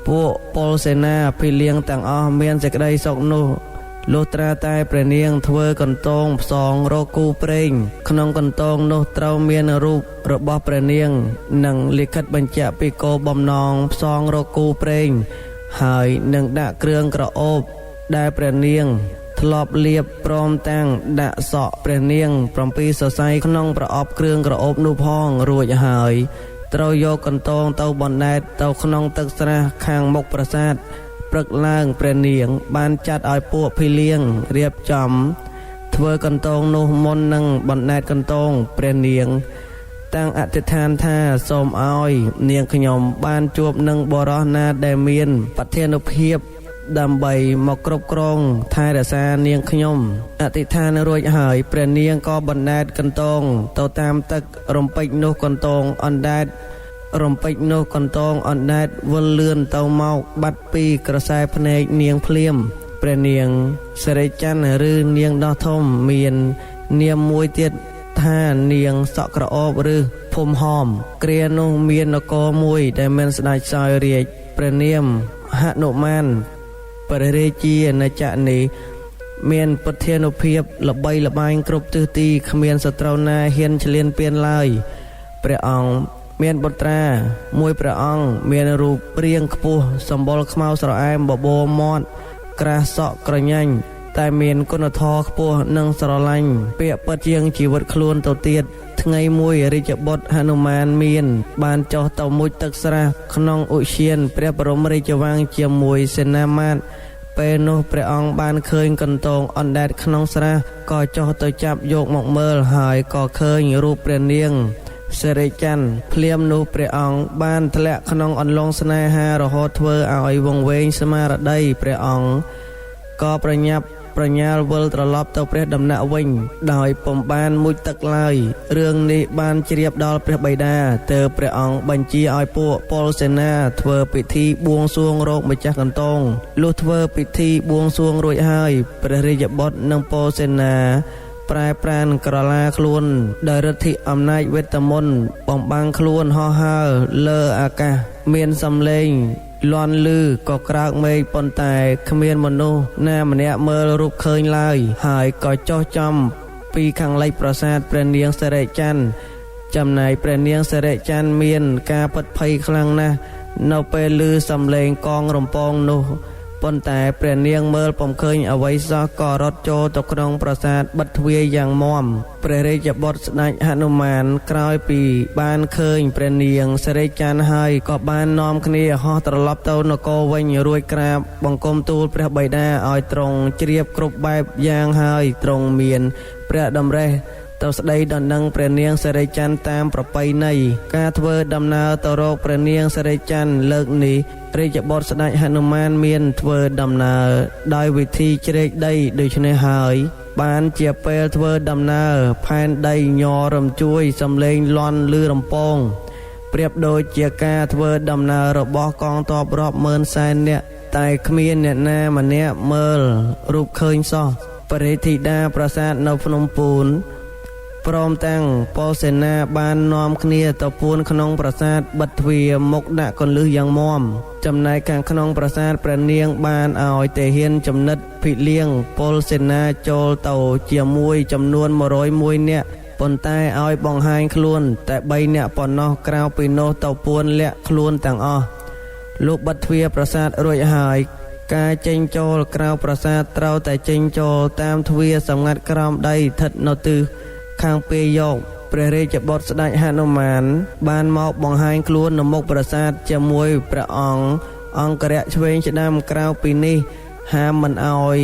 ពួកពលសេនាភីលៀងទាំងអស់មានសេចក្តីសុខនោះលុះត្រាតែព្រះនាងធ្វើកន្ទងផ្សងរកគូព្រេងក្នុងកន្ទងនោះត្រូវមានរូបរបស់ព្រះនាងនិងលិខិតបញ្ជាក់ពីគោលបំណងផ្សងរកគូព្រេងហើយនឹងដាក់គ្រឿងក្រអូបដែលព្រះនាងធ្លាប់លាបព្រមទាំងដាក់សក់ព្រះនាង7សរសៃក្នុងប្រអប់គ្រឿងក្រអូបនោះផងរួចហើយត្រូវយកកន្ទងទៅបណ្ដែតទៅក្នុងទឹកស្រះខាងមុខប្រាសាទព្រឹកឡើងព្រះនាងបានចាត់ឲ្យពួកភីលៀងរៀបចំធ្វើកន្ទងនោះមុននឹងបណ្ដែតកន្ទងព្រះនាងតាំងអធិដ្ឋានថាសូមឲ្យនាងខ្ញុំបានជួបនឹងបុរសណាដែលមានបឋានុភាពដើម្បីមកគ្រប់គ្រងថែរក្សានាងខ្ញុំអធិដ្ឋានរួចហើយព្រះនាងក៏បណ្ដែតកន្ទងទៅតាមទឹករំពេចនោះកន្ទងអណ្ដែតរំពេចនោះកន្ទងអណ្ដែតវិលលឿនទៅមកបាត់ពីក្រសែភ្នែកនាងភ្លាមព្រះនាងសិរីច័ន្ទឬនាងដោះធំមាននាមមួយទៀតថានាងសក់ក្រអូបឬភូមិហមគ្រានោះមាននគរមួយដែលមានស្ដេចសោយរាជព្រះនាមហនុមានព្រះរាជាណាចក្រនេះមានពុទ្ធានុភាពល្បីល្បាញគ្រប់ទិសទីគ្មានសត្រូវណាហ៊ានឈ្លានពានឡើយព្រះអង្គមានបុត្រាមួយព្រះអង្គមានរូបរាងខ្ពស់សម្បុរខ្មៅស្រអែមបបោមាត់ក្រាស់សក់ក្រញាញ់តែមានគុណធម៌ខ្ពស់និងស្រឡាញ់ពាក្យពិតជាងជីវិតខ្លួនទៅទៀតថ្ងៃមួយរាជបុត្រហនុមានមានបានចុះទៅមុជទឹកស្រះក្នុងឧទ្យានព្រះបរមរាជវាំងជាមួយសេនាមាត្យពេលនោះព្រះអង្គបានឃើញកន្ទងអណ្ដែតក្នុងស្រះក៏ចុះទៅចាប់យកមកមើលហើយក៏ឃើញរូបព្រះនាងសិរីច័ន្ទភ្លាមនោះព្រះអង្គបានធ្លាក់ក្នុងអន្លង់ស្នេហារហូតធ្វើឲ្យវង្វេងស្មារតីព្រះអង្គក៏ប្រញាប់ប្រញាល់វិលត្រឡប់ទៅព្រះដំណាក់វិញដោយពុំបានមុជទឹកឡើយរឿងនេះបានជ្រាបដល់ព្រះបិតាទើបព្រះអង្គបញ្ជាឲ្យពួកពលសេនាធ្វើពិធីបួងសួងរកម្ចាស់កន្ទងលុះធ្វើពិធីបួងសួងរួចហើយព្រះរាជបុត្រនិងពលសេនាប្រែប្រានក្រឡាខ្លួនដោយឫទ្ធិអំណាចវេទមន្តបំបាំងខ្លួនហោះហើរលើអាកាសមានសំឡេងលាន់ឮក៏ក្រើកមេឃប៉ុន្តែគ្មានមនុស្សណាម្នាក់មើលរូបឃើញឡើយហើយក៏ចុះចំពីខាងលិចប្រាសាទព្រះនាងសិរីច័ន្ទចំណែកព្រះនាងសិរីច័ន្ទមានការពិតភ័យខ្លាំងណាស់នៅពេលឮសំឡេងកងរំពងនោះ ប៉ុន្តែព្រះនាងមើលពុំឃើញអ្វីសោះក៏រត់ចូលទៅក្នុងប្រាសាទបិទទ្វារយ៉ាងមាំព្រះរាជបុត្រស្ដេចហនុមានក្រោយពីបានឃើញព្រះនាងសិរីច័ន្ទហើយក៏បាននាំគ្នាហោះត្រឡប់ទៅនគរវិញរួចក្រាបបង្គំទូលព្រះបិតាឲ្យទ្រង់ជ្រាបគ្រប់បែបយ៉ាងហើយទ្រង់មានព្រះតម្រិះទៅស្ដីដណ្ដឹងព្រះនាងសិរីច័ន្ទតាមប្រពៃណីការធ្វើដំណើរទៅរកព្រះនាងសិរីច័ន្ទលើកនេះរាជបុត្រស្ដេចហនុមានមានធ្វើដំណើរដោយវិធីជ្រែកដីដូច្នេះហើយបានជាពេលធ្វើដំណើរផែនដីញ័ររំជួយសំឡេងលាន់ឮរំពងប្រៀបដូចជាការធ្វើដំណើររបស់កងទ័ពរាប់ម៉ឺនសែននាក់តែគ្មានអ្នកណាម្នាក់មើលរូបឃើញសោះព្រះរាជធីតាប្រាសាទនៅភ្នំពូនព្រមទាំងពលសេនាបាននាំគ្នាទៅពួនក្នុងប្រាសាទបិទទ្វារមុខដាក់គន្លឹះយ៉ាងមាំចំណែកខាងក្នុងប្រាសាទព្រះនាងបានឲ្យទេហ៊ានចំណិតភិលៀងពលសេនាចូលទៅជាមួយចំនួន101នាក់ប៉ុន្តែឲ្យបង្ហាញខ្លួនតែ3នាក់ប៉ុណ្ណោះក្រៅពីនោះទៅពួនលាក់ខ្លួនទាំងអស់លុះបិទទ្វារប្រាសាទរួចហើយការចេញចូលក្រៅប្រាសាទត្រូវតែចេញចូលតាមទ្វារសម្ងាត់ក្រោមដីស្ថិតនៅទិសខាងពេលយកព្រះរាជបុត្រស្ដេចហនុមានបានមកបង្ហាញខ្លួននៅមុខប្រាសាទជាមួយព្រះអង្គរៈឆ្វេងឆ្ដាំក្រៅពីនេះហាមមិនអោយ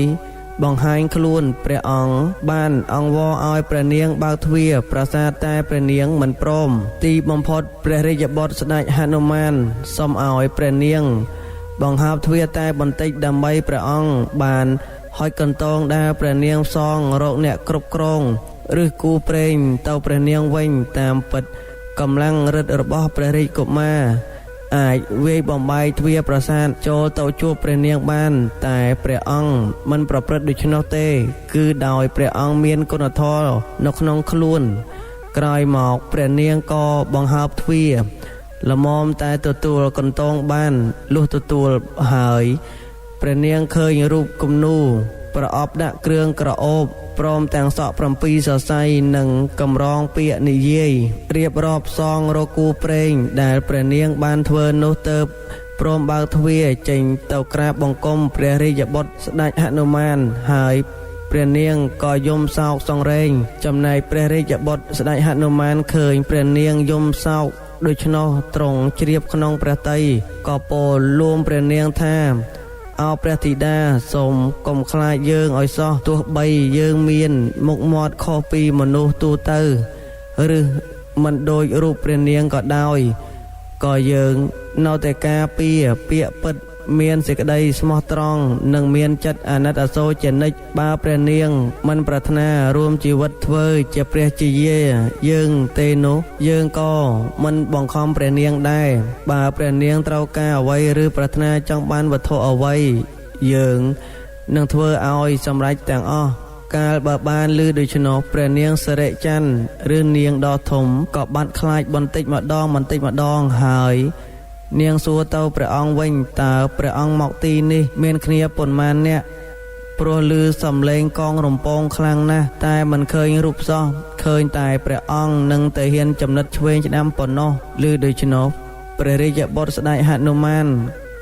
បង្ហាញខ្លួនព្រះអង្គបានអង្វរឲ្យព្រះនាងបើកទ្វារប្រាសាទតែព្រះនាងមិនព្រមទីបំផុតព្រះរាជបុត្រស្ដេចហនុមានសុំឲ្យព្រះនាងបង្ហើបទ្វារតែបន្តិចដើម្បីព្រះអង្គបានហុចកន្តងដែលព្រះនាងផ្សងរកអ្នកគ្រប់គ្រងឬគូព្រេងទៅព្រះនាងវិញតាមពិតកម្លាំងរិទ្ធរបស់ព្រះរាជកុមារអាចវាយបំបាយទ្វារប្រាសាទចូលទៅជួបព្រះនាងបានតែព្រះអង្គមិនប្រព្រឹត្តដូច្នោះទេគឺដោយព្រះអង្គមានគុណធម៌នៅក្នុងខ្លួនក្រោយមកព្រះនាងក៏បង្ហើបទ្វារល្មមតែទទួលកន្តងបានលុះទទួលហើយព្រះនាងឃើញរូបគំនូរប្រអប់ដាក់គ្រឿងក្រអូបព្រមទាំងសក់7សរសៃនិងកម្រងពាក្យនិយាយរៀបរាប់សងរកគូព្រេងដែលព្រះនាងបានធ្វើនោះទៅព្រមបើកទ្វារចេញទៅក្រាបបង្គំព្រះរាជបុត្រស្ដេចហនុមានហើយព្រះនាងក៏យំសោកសង្រេងចំណែកព្រះរាជបុត្រស្ដេចហនុមានឃើញព្រះនាងយំសោកដូច្នោះទ្រង់ជ្រាបក្នុងព្រះទ័យក៏ពោលលួងព្រះនាងថាអោព្រះធីតាសូមកុំខ្លាចយើងឲ្យសោះទោះបីយើងមានមុខមាត់ខុសពីមនុស្សទូទៅឬមិនដូចរូបព្រះនាងក៏ដោយក៏យើងនៅតែការពារពាក្យពិតមានសេចក្តីស្មោះត្រង់និងមានចិត្តអាណិតអាសូរជានិច្ចបើព្រះនាងមិនប្រាថ្នារួមជីវិតធ្វើជាព្រះជាយាយើងទេនោះយើងក៏មិនបង្ខំព្រះនាងដែរបើព្រះនាងត្រូវការអ្វីឬប្រាថ្នាចង់បានវត្ថុអ្វីយើងនឹងធ្វើឲ្យសម្រេចទាំងអស់កាលបើបានឮដូច្នោះព្រះនាងសិរិច័ន្ទឬនាងដ៏ធំក៏បាត់ខ្លាចបន្តិចម្ដងហើយនាងសួរទៅព្រះអង្គវិញតើព្រះអង្គមកទីនេះមានគ្នាប៉ុន្មានអ្នកព្រោះឮសំឡេងកងរំពងខ្លាំងណាស់តែមិនឃើញរូបសោះឃើញតែព្រះអង្គនឹងតែហ៊ានចំណិតឆ្វេងឆ្ដាំប៉ុណ្ណោះឮដូច្នោះព្រះរាជបុត្រស្ដេចហនុមាន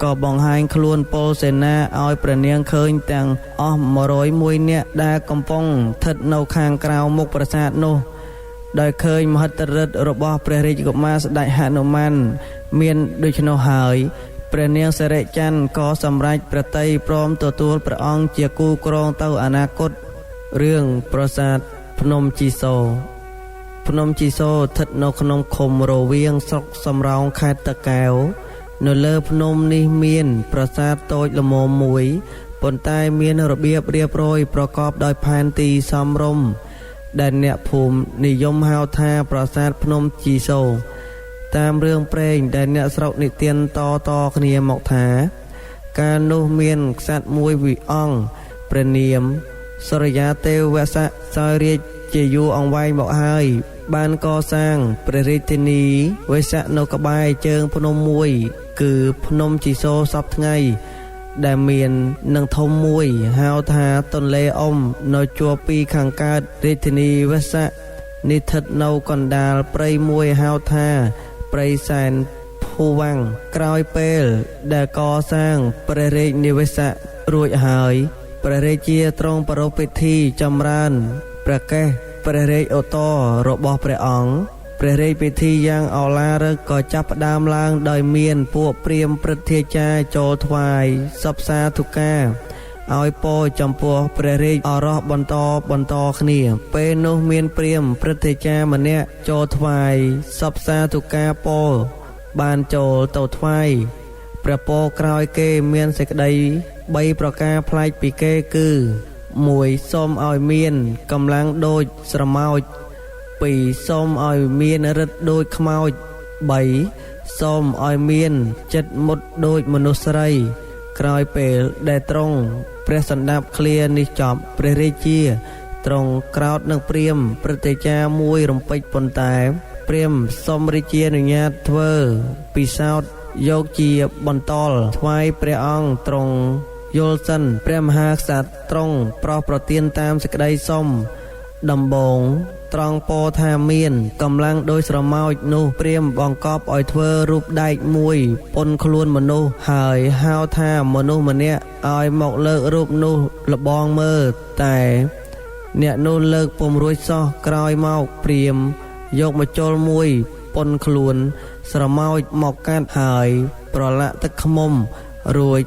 ក៏បង្ហាញខ្លួនពលសេនាឲ្យព្រះនាងឃើញទាំងអស់101នាក់ដែលកំពុងស្ថិតនៅខាងក្រៅមុខប្រាសាទនោះដោយឃើញមហិទ្ធិឫទ្ធិរបស់ព្រះរាជកុមារស្ដេចហនុមានមានដូច្នោះហើយព្រះនាងសិរិច័ន្ទក៏សម្រេចប្រតិយព្រមទទួលព្រះអង្គជាគូគ្រងទៅអនាគតរឿងប្រាសាទភ្នំជីសូស្ថិតនៅក្នុងឃុំរវៀងស្រុកសំរោងខេត្តតាកែវនៅលើភ្នំនេះមានប្រាសាទតូចល្មមមួយប៉ុន្តែមានរបៀបរៀបរយប្រកបដោយផែនទីសមរម្យដែលអ្នកភូមិនិយមហៅថាប្រាសាទភ្នំជីសូតាមរឿងព្រេងដែលអ្នកស្រុកនិទានតគ្នាមកថាកាលនោះមានក្សត្រមួយវិអង្គព្រះនាមសុរិយាទេវស័ក្តិសោយរាជជាយូរអង្វែងមកហើយបានកសាងព្រះរាជធានីវេស្សៈនៅក្បែរជើងភ្នំមួយគឺភ្នំជីសូសពថ្ងៃដែលមាននឹងធំមួយហៅថាទន្លេអ៊ំនៅជាប់ពីខាងកើតរាជធានីវេស្សៈនេះស្ថិតនៅកណ្ដាលព្រៃមួយហៅថាព្រៃសែនភ ភូវាំងក្រោយពេលដែលកសាងព្រះរាជនិវស្សៈរួចហើយព្រះរាជាទ្រង់ប្រារព្ធពិធីចម្រើនព្រះកេសព្រះរាជឧត្តររបស់ព្រះអង្គព្រះរាជពិធីយ៉ាងឱឡារិកក៏ចាប់ផ្ដើមឡើងដោយមានពួកព្រាហ្មណ៍ព្រឹទ្ធាចារ្យចូលថ្វាយសពសាធុការឲ្យពរចំពោះព្រះរាជឱរសបន្តគ្នាពេលនោះមានព្រាហ្មណ៍ព្រឹទ្ធាចារ្យម្នាក់ចូលថ្វាយសពសាធុការពរបានចូលទៅថ្វាយព្រះពរក្រោយគេមានសេចក្តី3ប្រការប្លែកពីគេគឺ1សូមឲ្យមានកម្លាំងដូចស្រមោច2សូមឲ្យមានឫទ្ធិដូចខ្មោច3សូមឲ្យមានចិត្តមុតដូចមនុស្សស្រីក្រោយពេលដែលទ្រង់ព្រះសណ្ដាប់ឃ្លានេះចប់ព្រះរាជាទ្រង់ក្រោតនឹងព្រាហ្មណ៍ព្រឹទ្ធាចារ្យមួយរំពេចប៉ុន្តែព្រាហ្មណ៍សូមរាជានុញ្ញាតធ្វើពិសោធន៍យកជាបន្តថ្វាយព្រះអង្គទ្រង់យល់សិនព្រះមហាក្សត្រទ្រង់ប្រោសប្រទានតាមសេចក្តីសុំដំបងត្រង់ពោថាមានកម្លាំងដោយស្រមោចនោះព្រាហ្មណ៍បង្កប់ឲ្យធ្វើរូបដែកមួយប៉ុនខ្លួនមនុស្សហើយហៅថាមនុស្សម្នាក់ឲ្យមកលើករូបនោះលបងមើលតែអ្នកនោះលើកពុំរួចសោះក្រោយមកព្រាហ្មណ៍យកមកជុលមួយប៉ុនខ្លួនស្រមោចមកកាត់ហើយប្រឡាក់ទឹកឃ្មុំរួច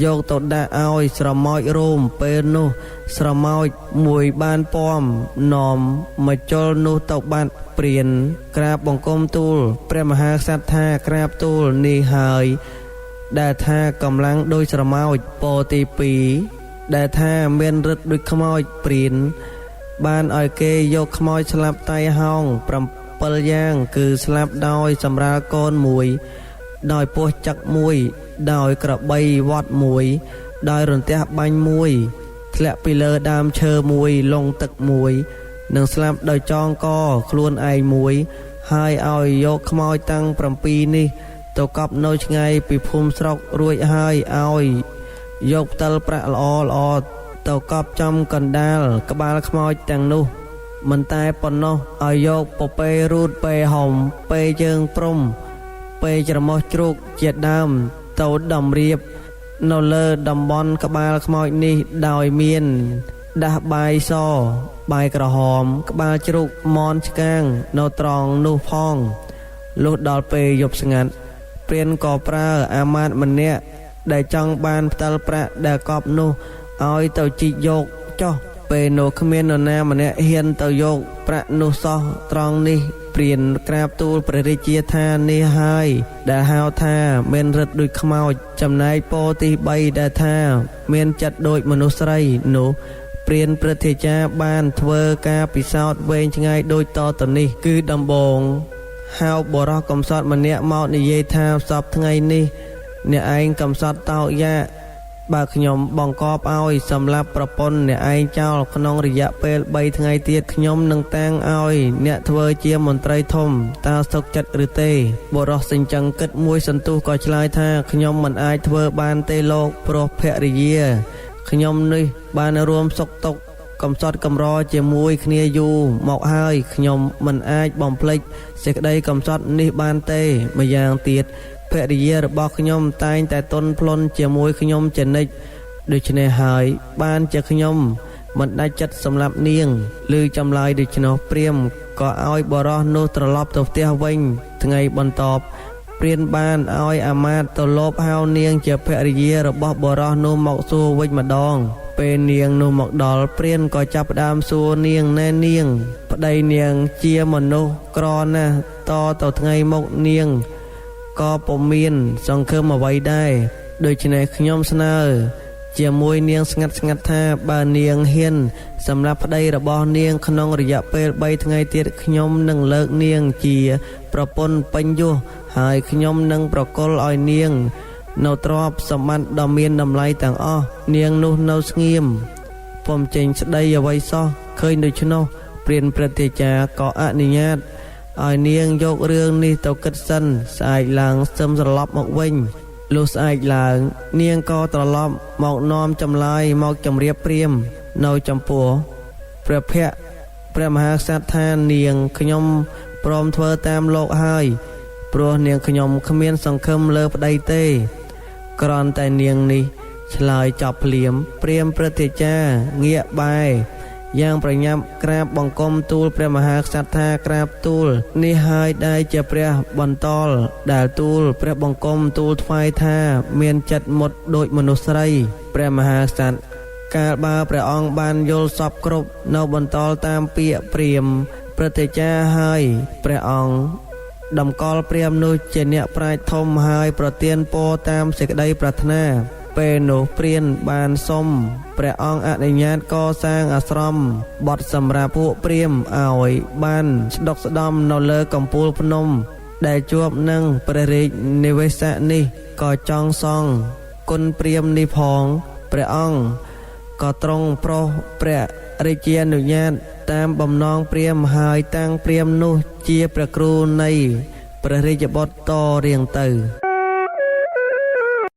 យកទៅដាក់ឲ្យស្រមោចរោមពេលនោះស្រមោចមួយបានពំនាំមកជល់នោះទៅបាត់ព្រានក្រាបបង្គំទូលព្រះមហាក្សត្រថាក្រាបទូលនេះហើយដែលថាកម្លាំងដោយស្រមោចពរទី2ដែលថាមានឫទ្ធិដូចខ្មោចព្រានបានឲ្យគេយកខ្មោចស្លាប់តៃហោង7យ៉ាងគឺស្លាប់ដោយសម្រាលកូនមួយដោយពស់ចឹកមួយដោយក្របីវត្តមួយដោយរន្ទះបាញ់មួយធ្លាក់ពីលើដើមឈើមួយលងទឹកមួយនិងស្លាប់ដោយចងកខ្លួនឯងមួយហើយឲ្យយកខ្មោចតាំង7នេះទៅកប់នៅឆ្ងាយពីភូមិស្រុករួចហើយឲ្យយកផ្តិលប្រាក់ល្អទៅកប់ចំកណ្ដាលក្បាលខ្មោចទាំងនោះមិនតែប៉ុណ្ណោះឲ្យយកពពេរូតពេហុំពេជើងព្រំពេច្រមុះជ្រូកជាដើមទៅដំរៀបនៅលើតំបន់ក្បាលខ្មោចនេះដោយមានដាស់បាយសបាយក្រហមក្បាលជ្រូកមន់ឆ្កាងនៅត្រង់នោះផងលុះដល់ពេលយប់ស្ងាត់ព្រានក៏ប្រើអាមាត្យម្នាក់ដែលចង់បានផ្តិលប្រាក់ដែលកប់នោះឲ្យទៅជីកយកចុះពេលនោះគ្មាននរណាម្នាក់ហ៊ានទៅយកប្រាក់នោះសោះត្រង់នេះព្រានក្រាបទូលព្រះរាជាថានេះហើយដែលហៅថាមានឫទ្ធិដូចខ្មោចចំណែកពរទី3ដែលថាមានចិត្តដូចមនុស្សស្រីនោះព្រានព្រឹទ្ធាចារ្យបានធ្វើការពិសោធន៍វែងឆ្ងាយដូចតទៅនេះគឺដំបងហៅបរោះកំសត់ម្នាក់មកនិយាយថាសពថ្ងៃនេះអ្នកឯងកំសត់តោកយ៉ាបើខ្ញុំបង្កប់ឲ្យសម្លាប់ប្រពន្ធអ្នកឯងចោលក្នុងរយៈពេល3ថ្ងៃទៀតខ្ញុំនឹងតាំងឲ្យអ្នកធ្វើជាមន្ត្រីធំតើសុខចិត្តឬទេបុរសសិញ្ចឹងគិតមួយសន្ទុះក៏ឆ្លើយថាខ្ញុំមិនអាចធ្វើបានទេលោកព្រោះភរិយាខ្ញុំនេះបានរួមសុខទុក្ខកំសត់កំរជាមួយគ្នាយូរមកហើយខ្ញុំមិនអាចបំភ្លេចសេចក្តីកំសត់នេះបានទេម្យ៉ាងទៀតភរិយារបស់ខ្ញុំតែងតែទន់ភ្លន់ជាមួយខ្ញុំជានិច្ចដូច្នេះហើយបានជាខ្ញុំមិនដាច់ចិត្តសម្លាប់នាងឬចម្លើយដូច្នោះព្រាហ្មណ៍ក៏ឲ្យបរោះនោះត្រឡប់ទៅផ្ទះវិញថ្ងៃបន្ទាប់ព្រានបានឲ្យអាមាត្យទៅលបហៅនាងជាភរិយារបស់បរោះនោះមកសួរវិញម្ដងពេលនាងនោះមកដល់ព្រានក៏ចាប់ផ្ដើមសួរនាងណែនាងប្តីនាងជាមនុស្សក្រណាស់តទៅថ្ងៃមុខនាងក៏ពុំមានសង្ឃឹមអ្វីដែរដូច្នេះខ្ញុំស្នើជាមួយនាងស្ងាត់ថាបើនាងហ៊ានសម្រាប់ប្តីរបស់នាងក្នុងរយៈពេល3ថ្ងៃទៀតខ្ញុំនឹងលើកនាងជាប្រពន្ធបញ្ញុះហើយខ្ញុំនឹងប្រគល់ឲ្យនាងនៅទ្រព្យសម្បត្តិដ៏មានតម្លៃទាំងអស់នាងនោះនៅស្ងៀមពុំចេញស្ដីអ្វីសោះឃើញដូច្នោះព្រានព្រឹទ្ធាចារ្យក៏អនុញ្ញាតឲ្យនាងយករឿងនេះទៅគិតសិនស្អែកឡើងសឹមត្រឡប់មកវិញលុះស្អែកឡើងនាងក៏ត្រឡប់មកនាំចម្លើយមកជម្រាបព្រាហ្មណ៍នៅចំពោះព្រះភ័ក្ត្រព្រះមហាក្សត្រថានាងខ្ញុំព្រមធ្វើតាមលោកហើយ ព្រោះនាងខ្ញុំគ្មានសង្ឃឹមលើប្តីទេគ្រាន់តែនាងនេះឆ្លើយចប់ភ្លាមព្រាហ្មណ៍ព្រឹទ្ធាចារ្យងាកបែរយ៉ាងប្រញាប់ក្រាបបង្គំទូលព្រះមហាក្សត្រថាក្រាបទូលនេះហើយដែលជាព្រះបន្តលដែលទូលព្រះបង្គំទូលថ្វាយថាមានចិត្តមុតដូចមនុស្សស្រីព្រះមហាក្សត្រកាលបើព្រះអង្គបានយល់សពគ្រប់នៅបន្តលតាមពាក្យព្រាហ្មណ៍ព្រឹទ្ធាចារ្យហើយព្រះអង្គតម្កល់ព្រាហ្មណ៍នោះជាអ្នកប្រាជ្ញធំហើយប្រទានពរតាមសេចក្តីប្រាថ្នាពេលនោះព្រានបានសុំព្រះអង្គអនុញ្ញាតកសាងអាស្រមបត់សម្រាប់ពួកព្រាហ្មណ៍ឲ្យបានស្ដុកស្ដំនៅលើកំពូលភ្នំដែលជាប់នឹងព្រះរាជនិវេសៈនេះក៏ចង់សង់គុណព្រាហ្មណ៍នេះផងព្រះអង្គក៏ទ្រង់ប្រោសព្រះរាជានុញ្ញាតតាមបំណងព្រាហ្មណ៍ហើយតាំងព្រាហ្មណ៍នោះជាព្រះគ្រូនៃព្រះរាជបុត្រតរៀងទៅ